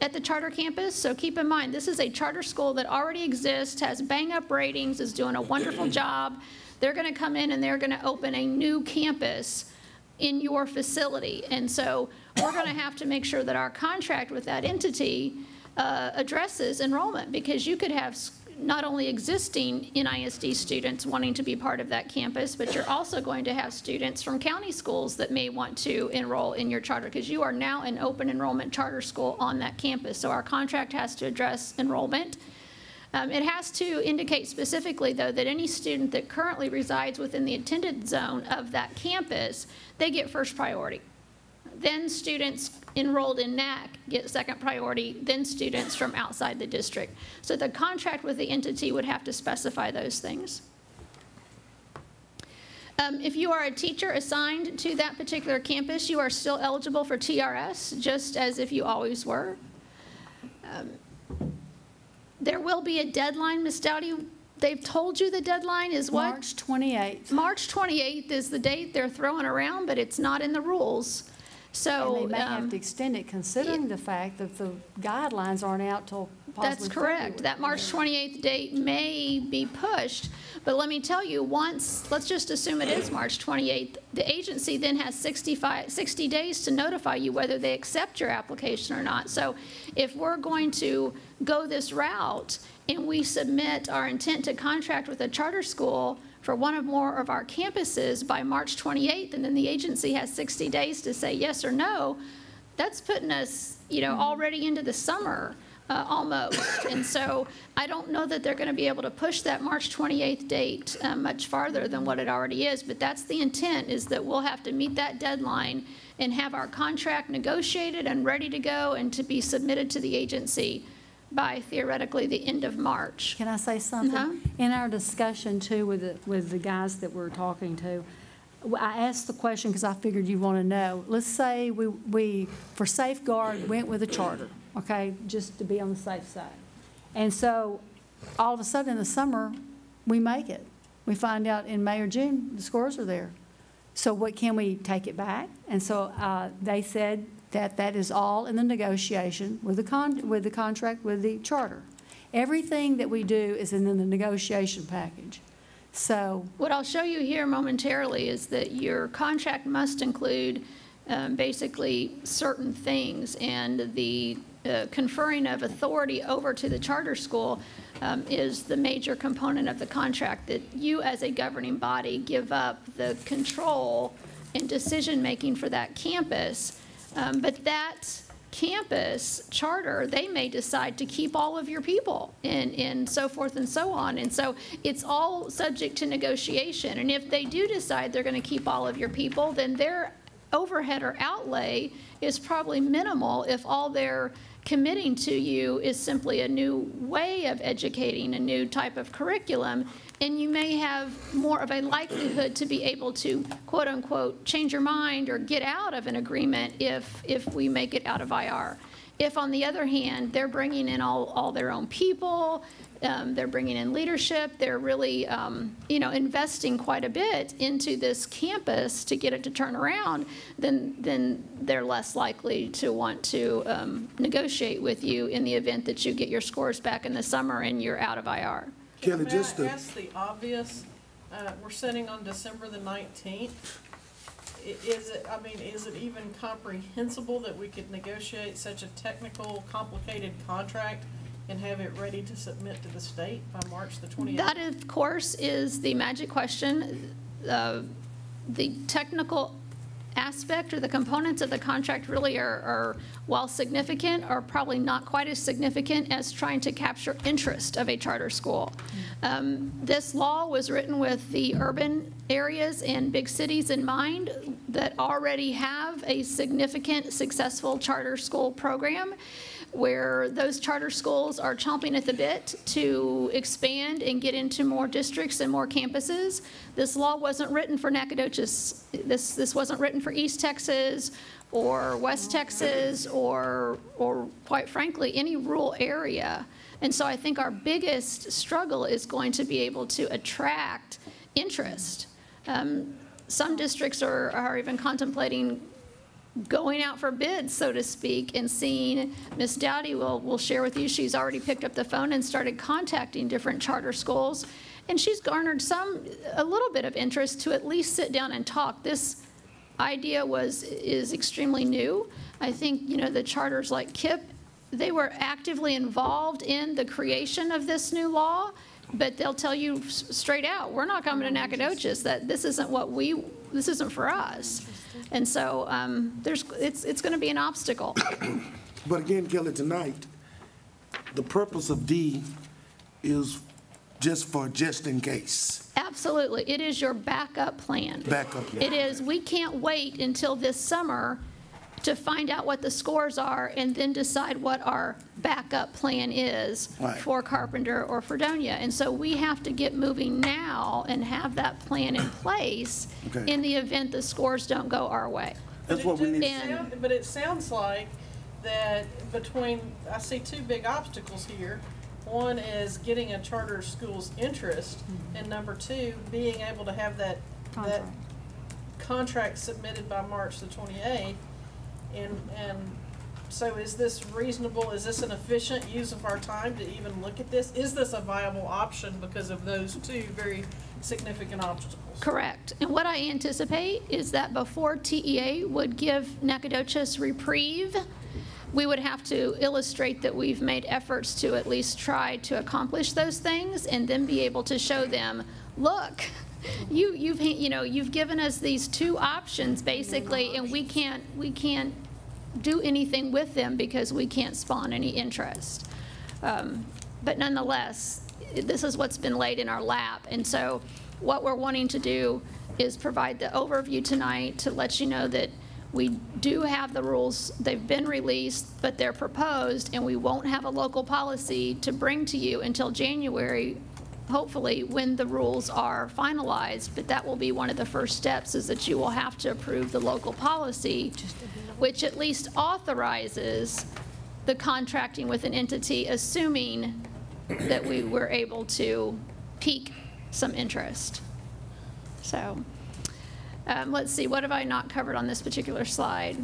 at the charter campus. So keep in mind, this is a charter school that already exists, has bang-up ratings, is doing a wonderful job. They're going to come in and they're going to open a new campus in your facility. And so we're going to have to make sure that our contract with that entity addresses enrollment, because you could have not only existing NISD students wanting to be part of that campus, but you're also going to have students from county schools that may want to enroll in your charter, because you are now an open enrollment charter school on that campus. So our contract has to address enrollment. It has to indicate specifically, though, that any student that currently resides within the attendance zone of that campus, they get first priority. Then students enrolled in NAC get second priority, then students from outside the district. So the contract with the entity would have to specify those things. If you are a teacher assigned to that particular campus, you are still eligible for TRS, just as if you always were. There will be a deadline, Ms. Dowdy. They've told you the deadline is what? March 28th. March 28th is the date they're throwing around, but it's not in the rules. So and they may have to extend it, considering the fact that the guidelines aren't out till possibly That's correct. February. That March 28th date may be pushed, But let me tell you, once, let's just assume it is March 28th, the agency then has 60 days to notify you whether they accept your application or not. So if we're going to go this route and we submit our intent to contract with a charter school for one or more of our campuses by March 28th, and then the agency has 60 days to say yes or no, that's putting us, already into the summer. Almost. And so I don't know that they're going to be able to push that March 28th date much farther than what it already is, but that's the intent, is that we'll have to meet that deadline and have our contract negotiated and ready to go and to be submitted to the agency by theoretically the end of March. Can I say something? In our discussion too with the guys that we're talking to, I asked the question because I figured you want to know. Let's say we for safeguard went with a charter, okay, just to be on the safe side. And so all of a sudden in the summer, we make it. We find out in May or June the scores are there. So what, can we take it back? And so they said that is all in the negotiation with the contract with the charter. Everything that we do is in the negotiation package. So what I'll show you here momentarily is that your contract must include basically certain things, and the conferring of authority over to the charter school is the major component of the contract, that you as a governing body give up the control and decision-making for that campus. But that campus charter, they may decide to keep all of your people and so forth and so on. And so it's all subject to negotiation. And if they do decide they're going to keep all of your people, then their overhead or outlay is probably minimal if all they're committing to you is simply a new way of educating, a new type of curriculum. And you may have more of a likelihood to be able to, quote unquote, change your mind or get out of an agreement if we make it out of IR. If, on the other hand, they're bringing in all their own people, they're bringing in leadership, they're really, investing quite a bit into this campus to get it to turn around, then they're less likely to want to negotiate with you in the event that you get your scores back in the summer and you're out of IR. Kelly, May just I ask the obvious? We're sitting on December the 19th. Is it even comprehensible that we could negotiate such a technical, complicated contract and have it ready to submit to the state by March the 28th? That, of course, is the magic question. The technical aspect or the components of the contract really are, while significant, are probably not quite as significant as trying to capture interest of a charter school. This law was written with the urban areas and big cities in mind that already have a significant, successful charter school program, where those charter schools are chomping at the bit to expand and get into more districts and more campuses. This law wasn't written for Nacogdoches. This wasn't written for East Texas or West Texas or quite frankly, any rural area. And so I think our biggest struggle is going to be able to attract interest. Some districts are even contemplating going out for bids, so to speak, and seeing. Ms. Dowdy will share with you, she's already picked up the phone and started contacting different charter schools, and she's garnered a little bit of interest to at least sit down and talk. This idea is extremely new. I think, the charters like KIPP, they were actively involved in the creation of this new law, but they'll tell you straight out, we're not coming to Nacogdoches, that this isn't for us. And so it's going to be an obstacle. But again, Kelly, tonight, the purpose of D is just in case. Absolutely. It is your backup plan. Backup plan. It is, we can't wait until this summer to find out what the scores are and then decide what our backup plan is for Carpenter or Fredonia. And so we have to get moving now and have that plan in place in the event the scores don't go our way. That's what we need. But it sounds like that I see two big obstacles here. One is getting a charter school's interest, and number two, being able to have that contract submitted by March the 28th. And So is this reasonable? Is this an efficient use of our time to even look at this? Is this a viable option because of those two very significant obstacles? Correct. And what I anticipate is that before TEA would give Nacogdoches reprieve, we would have to illustrate that we've made efforts to at least try to accomplish those things, and then be able to show them, look, you've given us these two options basically, and we can't do anything with them because we can't spawn any interest. But nonetheless, this is what's been laid in our lap. And so what we're wanting to do is provide the overview tonight to let you know that we do have the rules. They've been released, but they're proposed, and we won't have a local policy to bring to you until January, hopefully, when the rules are finalized. But that will be one of the first steps, is that you will have to approve the local policy, which at least authorizes the contracting with an entity, assuming that we were able to pique some interest. So let's see, what have I not covered on this particular slide?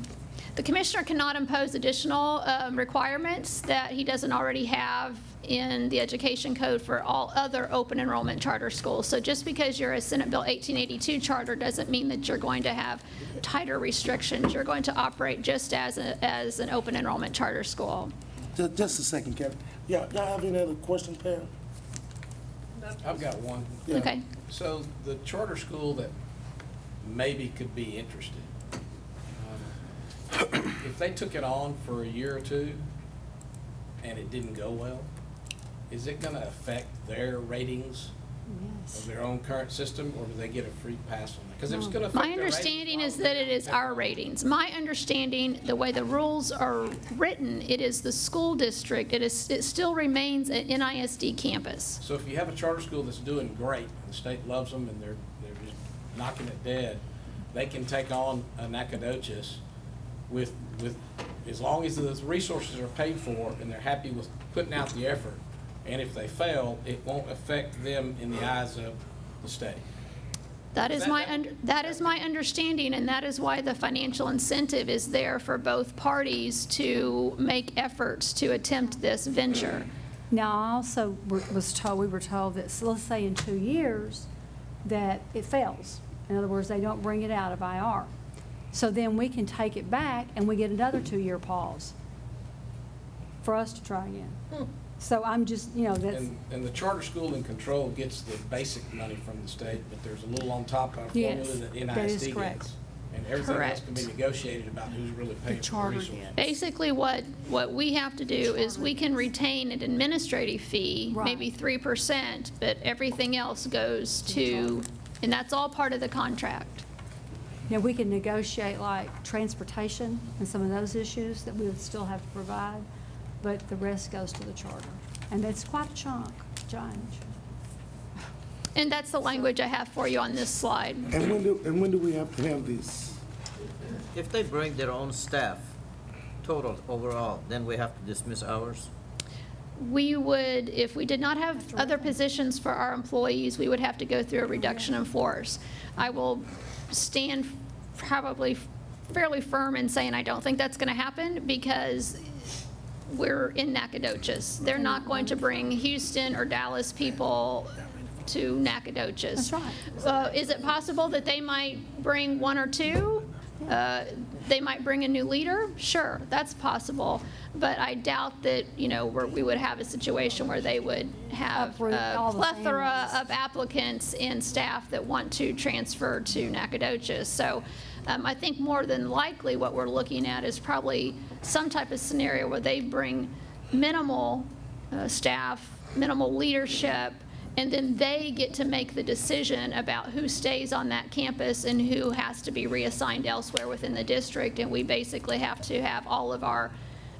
The commissioner cannot impose additional requirements that he doesn't already have in the education code for all other open enrollment charter schools. So just because you're a Senate Bill 1882 charter doesn't mean that you're going to have tighter restrictions. You're going to operate just as an open enrollment charter school. Just a second, Kevin. Yeah, y'all have any other questions, Pam? I've got one. Yeah. Okay. So the charter school that maybe could be interested, if they took it on for a year or two and it didn't go well, is it going to affect their ratings of their own current system, or do they get a free pass on that? Because if it's going to affect My understanding is that it is our ratings. My understanding, the way the rules are written, it is the school district. It still remains an NISD campus. So if you have a charter school that's doing great, and the state loves them, and they're just knocking it dead, they can take on a Nacogdoches with as long as the resources are paid for and they're happy with putting out the effort. And if they fail, it won't affect them in the eyes of the state. That is my understanding, and that is why the financial incentive is there for both parties to make efforts to attempt this venture. Now, I also we were told that, so let's say in 2 years, that it fails. In other words, they don't bring it out of IR. So then we can take it back and we get another 2-year pause for us to try again. So I'm just, that's. And the charter school in control gets the basic money from the state, but there's a little on top of formula that NISD gets. And everything else can be negotiated about who's really paying for the resources. Basically, what we have to do is we can retain an administrative fee, maybe 3%, but everything else goes to, and that's all part of the contract. Now, we can negotiate like transportation and some of those issues that we would still have to provide, but the rest goes to the charter. And that's quite a chunk, change. And that's the language I have for you on this slide. And when do we have to have this? If they bring their own staff, total overall, then we have to dismiss ours? We would, if we did not have other positions for our employees, we would have to go through a reduction in force. I will stand probably fairly firm in saying I don't think that's going to happen, because we're in Nacogdoches. They're not going to bring Houston or Dallas people to Nacogdoches. That's right. Is it possible that they might bring 1 or 2? They might bring a new leader? Sure, that's possible. But I doubt that, we would have a situation where they would have a plethora of applicants and staff that want to transfer to Nacogdoches. So I think more than likely what we're looking at is probably some type of scenario where they bring minimal staff, minimal leadership, and then they get to make the decision about who stays on that campus and who has to be reassigned elsewhere within the district. And we basically have to have all of our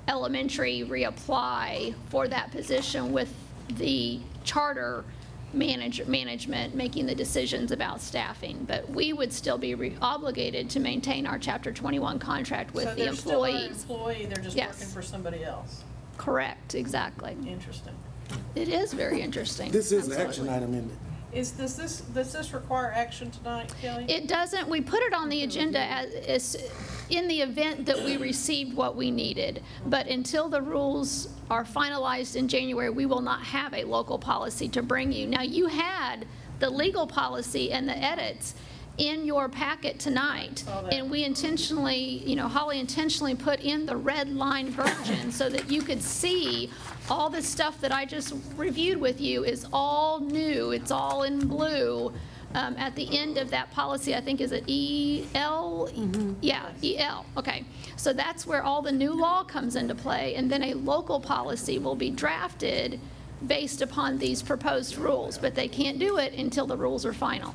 elementary reapply for that position, with the charter management making the decisions about staffing. But we would still be obligated to maintain our Chapter 21 contract with the employees. So they're still an employee, they're just working for somebody else? Correct, exactly. Interesting. It is very interesting. This is an action item, isn't it? Does this require action tonight, Kelly? It doesn't. We put it on the agenda as in the event that we received what we needed. But until the rules are finalized in January, we will not have a local policy to bring you. Now, you had the legal policy and the edits in your packet tonight, and we intentionally, Holly intentionally put in the red line version so that you could see all the stuff that I just reviewed with you is all new. It's all in blue. At the end of that policy, I think, is it EL? Yeah, EL. Okay. So that's where all the new law comes into play, and then a local policy will be drafted based upon these proposed rules, but they can't do it until the rules are final.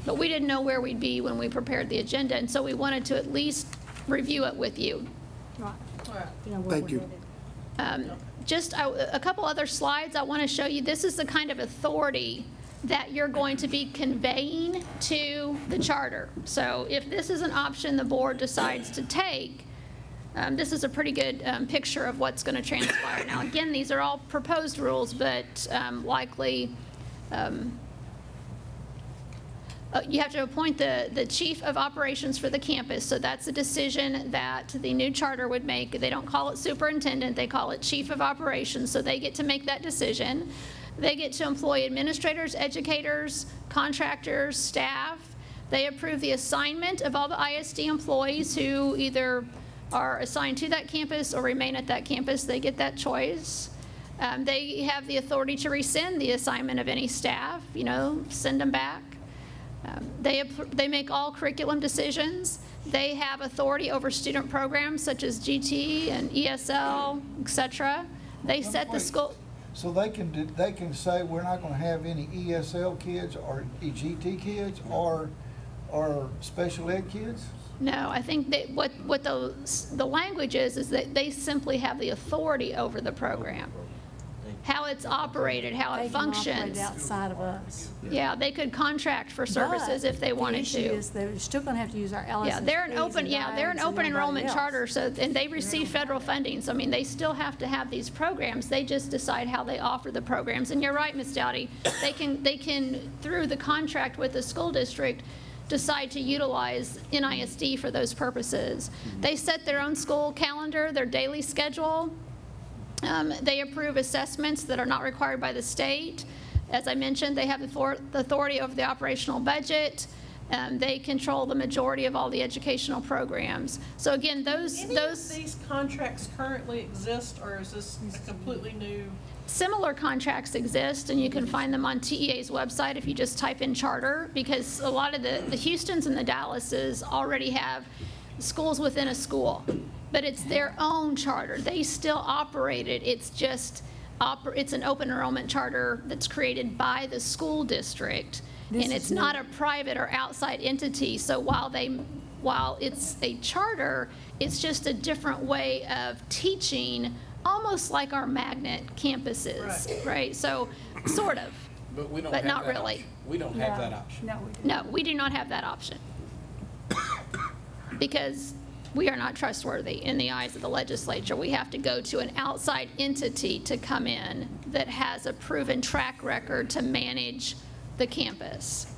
But we didn't know where we'd be when we prepared the agenda, and so we wanted to at least review it with you. Thank you. Just a couple other slides I want to show you. This is the kind of authority that you're going to be conveying to the charter. So if this is an option the board decides to take, this is a pretty good picture of what's going to transpire. Now, again, these are all proposed rules, but likely you have to appoint the chief of operations for the campus. So that's a decision that the new charter would make. They don't call it superintendent, they call it chief of operations. So they get to make that decision. They get to employ administrators, educators, contractors, staff. They approve the assignment of all the ISD employees who either are assigned to that campus or remain at that campus. They get that choice. They have the authority to rescind the assignment of any staff, send them back. They make all curriculum decisions. They have authority over student programs such as GT and ESL, etc. They set the school. So they can say we're not going to have any ESL kids or GT kids or special ed kids? No, I think that what the language is that they simply have the authority over the program. How it's operated, how it functions. Outside of us. Yeah, they could contract for services if they wanted to. The issue is they're still going to have to use our LSSPs. Yeah, they're an open enrollment charter, and they receive federal funding. So I mean, they still have to have these programs. They just decide how they offer the programs. And you're right, Ms. Dowdy. They can through the contract with the school district decide to utilize NISD for those purposes. They set their own school calendar, their daily schedule. They approve assessments that are not required by the state. As I mentioned, they have the authority over the operational budget. They control the majority of all the educational programs. So again, those these contracts currently exist, or is this completely new? Similar contracts exist, and you can find them on TEA's website if you just type in charter, because a lot of the Houstons and the Dallases already have schools within a school. But it's their own charter. They still operate it. It's just, it's an open enrollment charter that's created by the school district. And it's not a private or outside entity. So while it's a charter, it's just a different way of teaching, almost like our magnet campuses, right? So, sort of, but we don't. But have not that really. Option. We don't have that option. No, we do not have that option. Because we are not trustworthy in the eyes of the legislature. We have to go to an outside entity to come in that has a proven track record to manage the campus.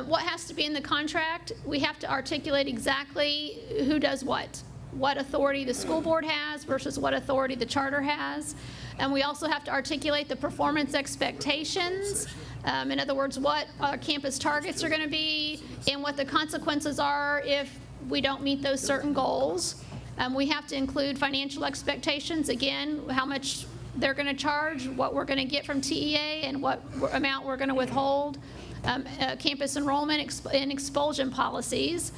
What has to be in the contract? We have to articulate exactly who does what authority the school board has versus what authority the charter has. And we also have to articulate the performance expectations. In other words, what our campus targets are going to be and what the consequences are if we don't meet those certain goals. We have to include financial expectations, again, how much they're going to charge, what we're going to get from TEA, and what amount we're going to withhold. Campus enrollment and expulsion policies.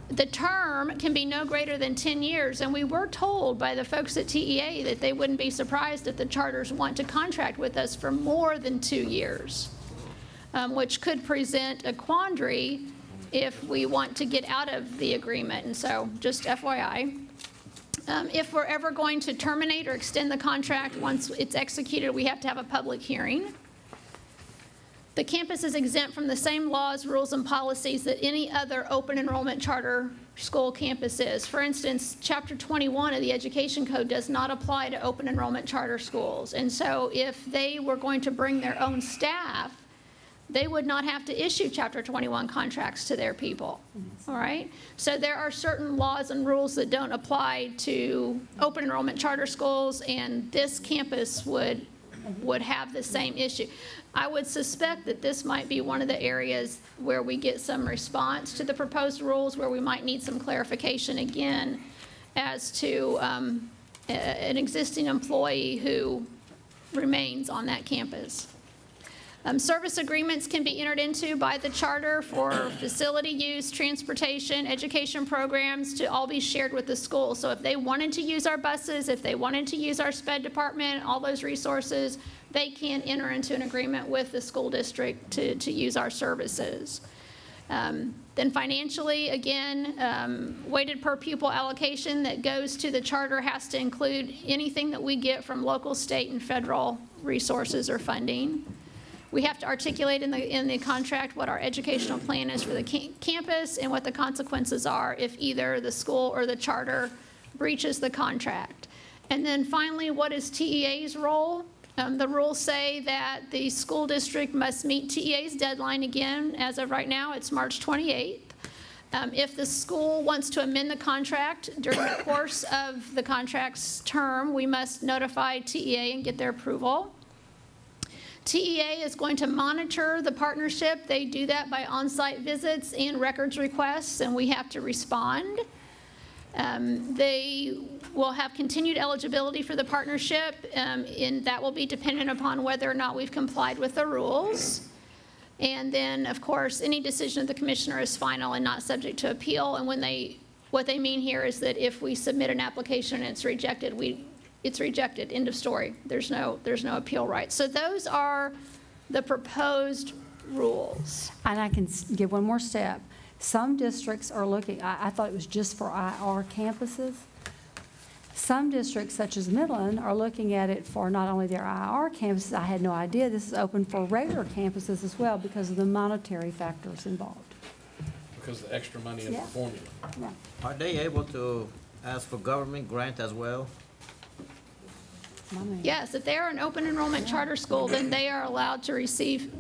The term can be no greater than 10 years, and we were told by the folks at TEA that they wouldn't be surprised if the charters want to contract with us for more than 2 years, which could present a quandary if we want to get out of the agreement. And so, just FYI. If we're ever going to terminate or extend the contract once it's executed, we have to have a public hearing. The campus is exempt from the same laws, rules, and policies that any other open enrollment charter school campus is. For instance, Chapter 21 of the Education Code does not apply to open enrollment charter schools. And so if they were going to bring their own staff, they would not have to issue Chapter 21 contracts to their people, all right? So there are certain laws and rules that don't apply to open enrollment charter schools, and this campus would have the same issue. I would suspect that this might be one of the areas where we get some response to the proposed rules, where we might need some clarification again as to an existing employee who remains on that campus. Service agreements can be entered into by the charter for facility use, transportation, education programs to all be shared with the school. So if they wanted to use our buses, if they wanted to use our SPED department, all those resources, they can enter into an agreement with the school district to use our services. Then financially, again, weighted per pupil allocation that goes to the charter has to include anything that we get from local, state, and federal resources or funding. We have to articulate in the contract what our educational plan is for the campus and what the consequences are if either the school or the charter breaches the contract. And then finally, what is TEA's role? The rules say that the school district must meet TEA's deadline. Again, as of right now, it's March 28th. If the school wants to amend the contract during the course of the contract's term, we must notify TEA and get their approval. TEA is going to monitor the partnership. They do that by on-site visits and records requests, and we have to respond. They will have continued eligibility for the partnership, and that will be dependent upon whether or not we've complied with the rules. And then, of course, any decision of the commissioner is final and not subject to appeal. And what they mean here is that if we submit an application and it's rejected, it's rejected, end of story. There's no appeal right. So those are the proposed rules. And I can give one more step. Some districts are looking, I thought it was just for IR campuses. Some districts, such as Midland, are looking at it for not only their IR campuses. I had no idea this is open for regular campuses as well because of the monetary factors involved. Because of the extra money in the formula. Yeah. Are they able to ask for government grant as well? Yes, if they are an open enrollment charter school, then they are allowed to receive,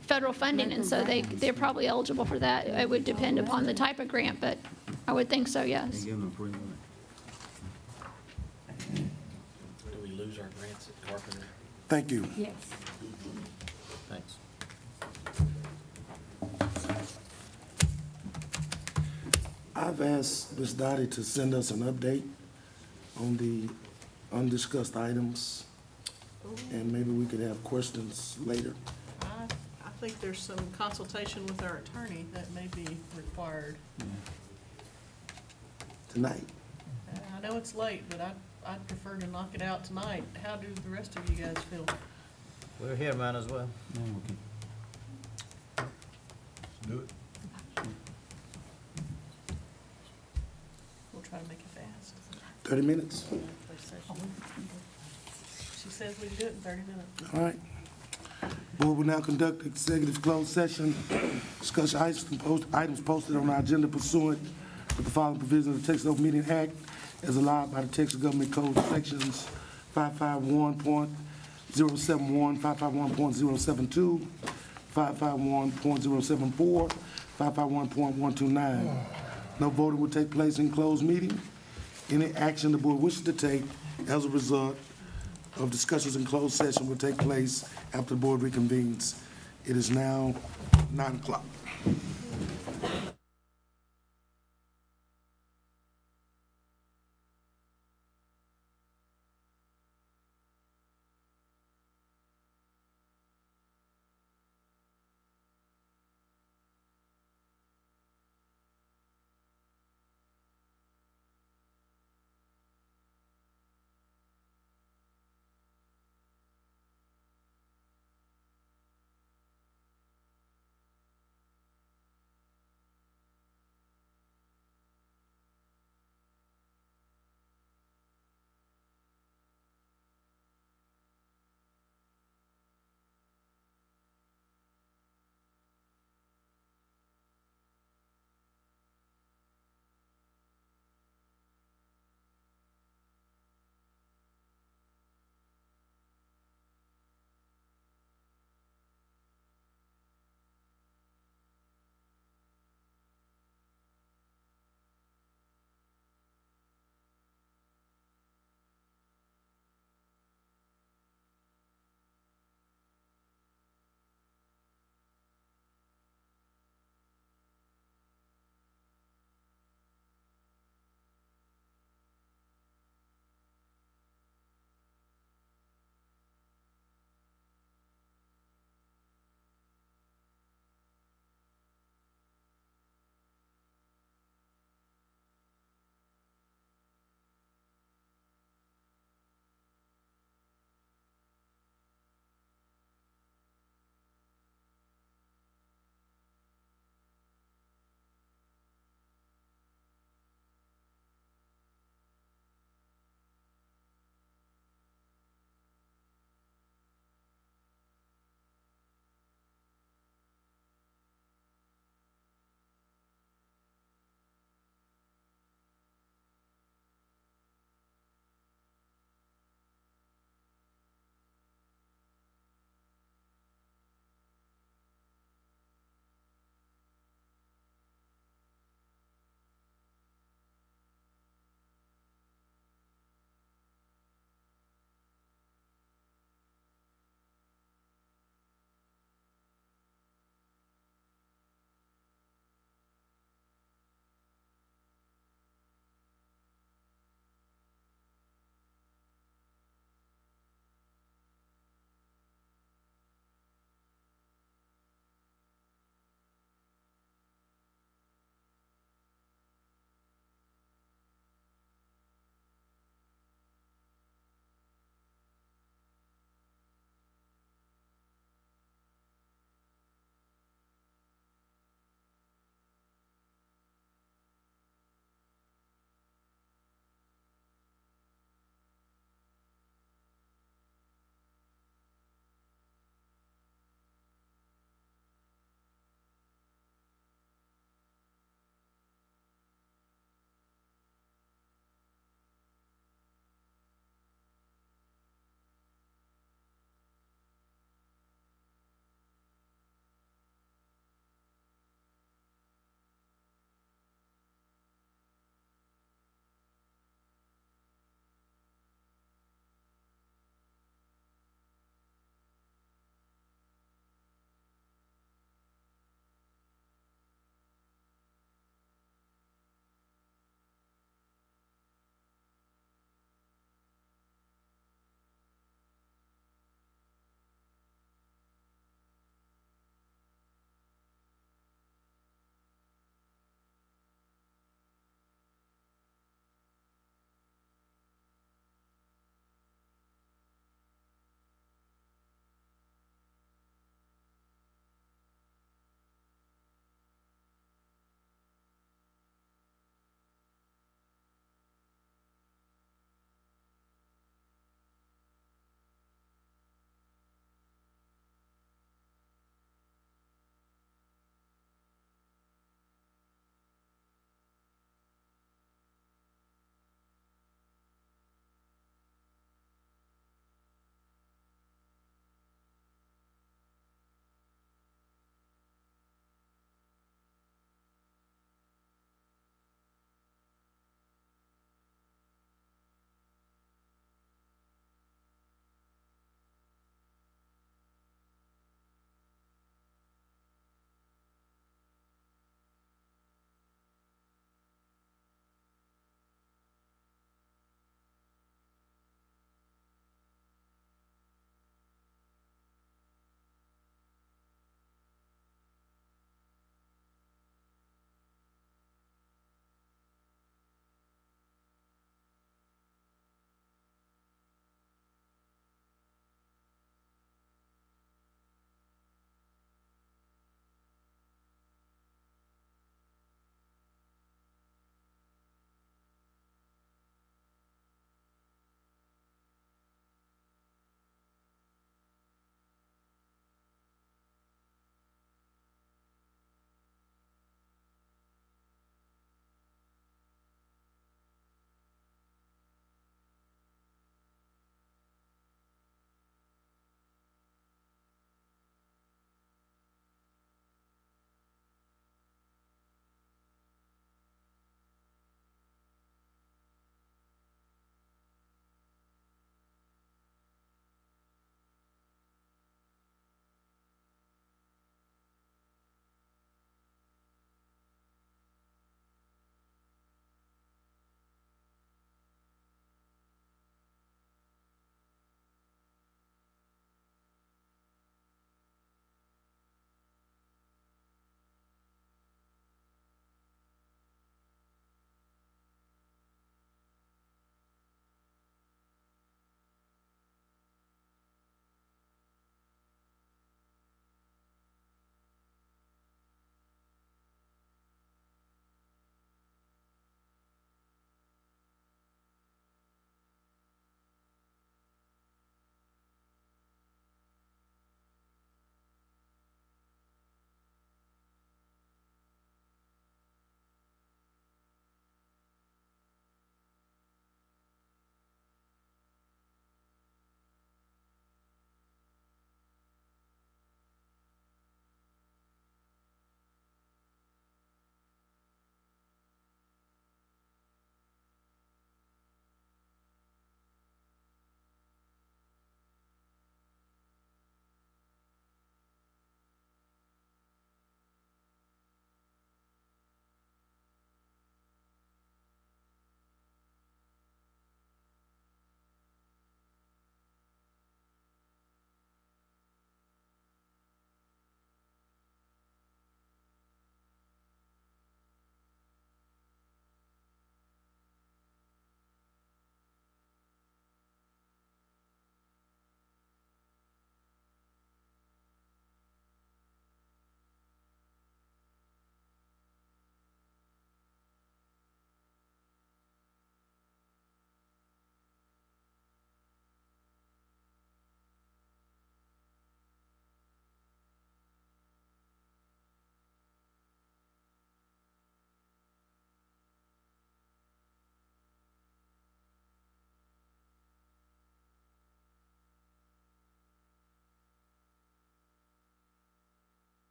federal funding, and so they're probably eligible for that. It would depend upon the type of grant, but I would think so, yes. Do we lose our grants at Carpenter? Thank you. Yes. Thanks. I've asked Ms. Dottie to send us an update on the undiscussed items, and maybe we could have questions later. I think there's some consultation with our attorney that may be required. Tonight. I know it's late, but I'd prefer to knock it out tonight. How do the rest of you guys feel? We're here, man, as well. Do it. We'll try to make it fast. 30 minutes? She says we can do it in 30 minutes. All right. Board will now conduct executive closed session, discuss items posted on our agenda pursuant to the following provisions of the Texas Open Meeting Act as allowed by the Texas Government Code sections 551.071, 551.072, 551.074, 551.129. No voting will take place in closed meeting. Any action the board wishes to take as a result of discussions in closed session will take place after the board reconvenes. It is now 9 o'clock.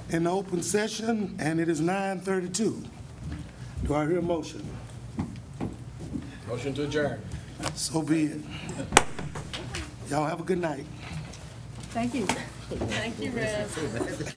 in the open session, and it is 9:32. Do I hear a motion? Motion to adjourn. So be it. Y'all have a good night. Thank you. Thank you, Rev.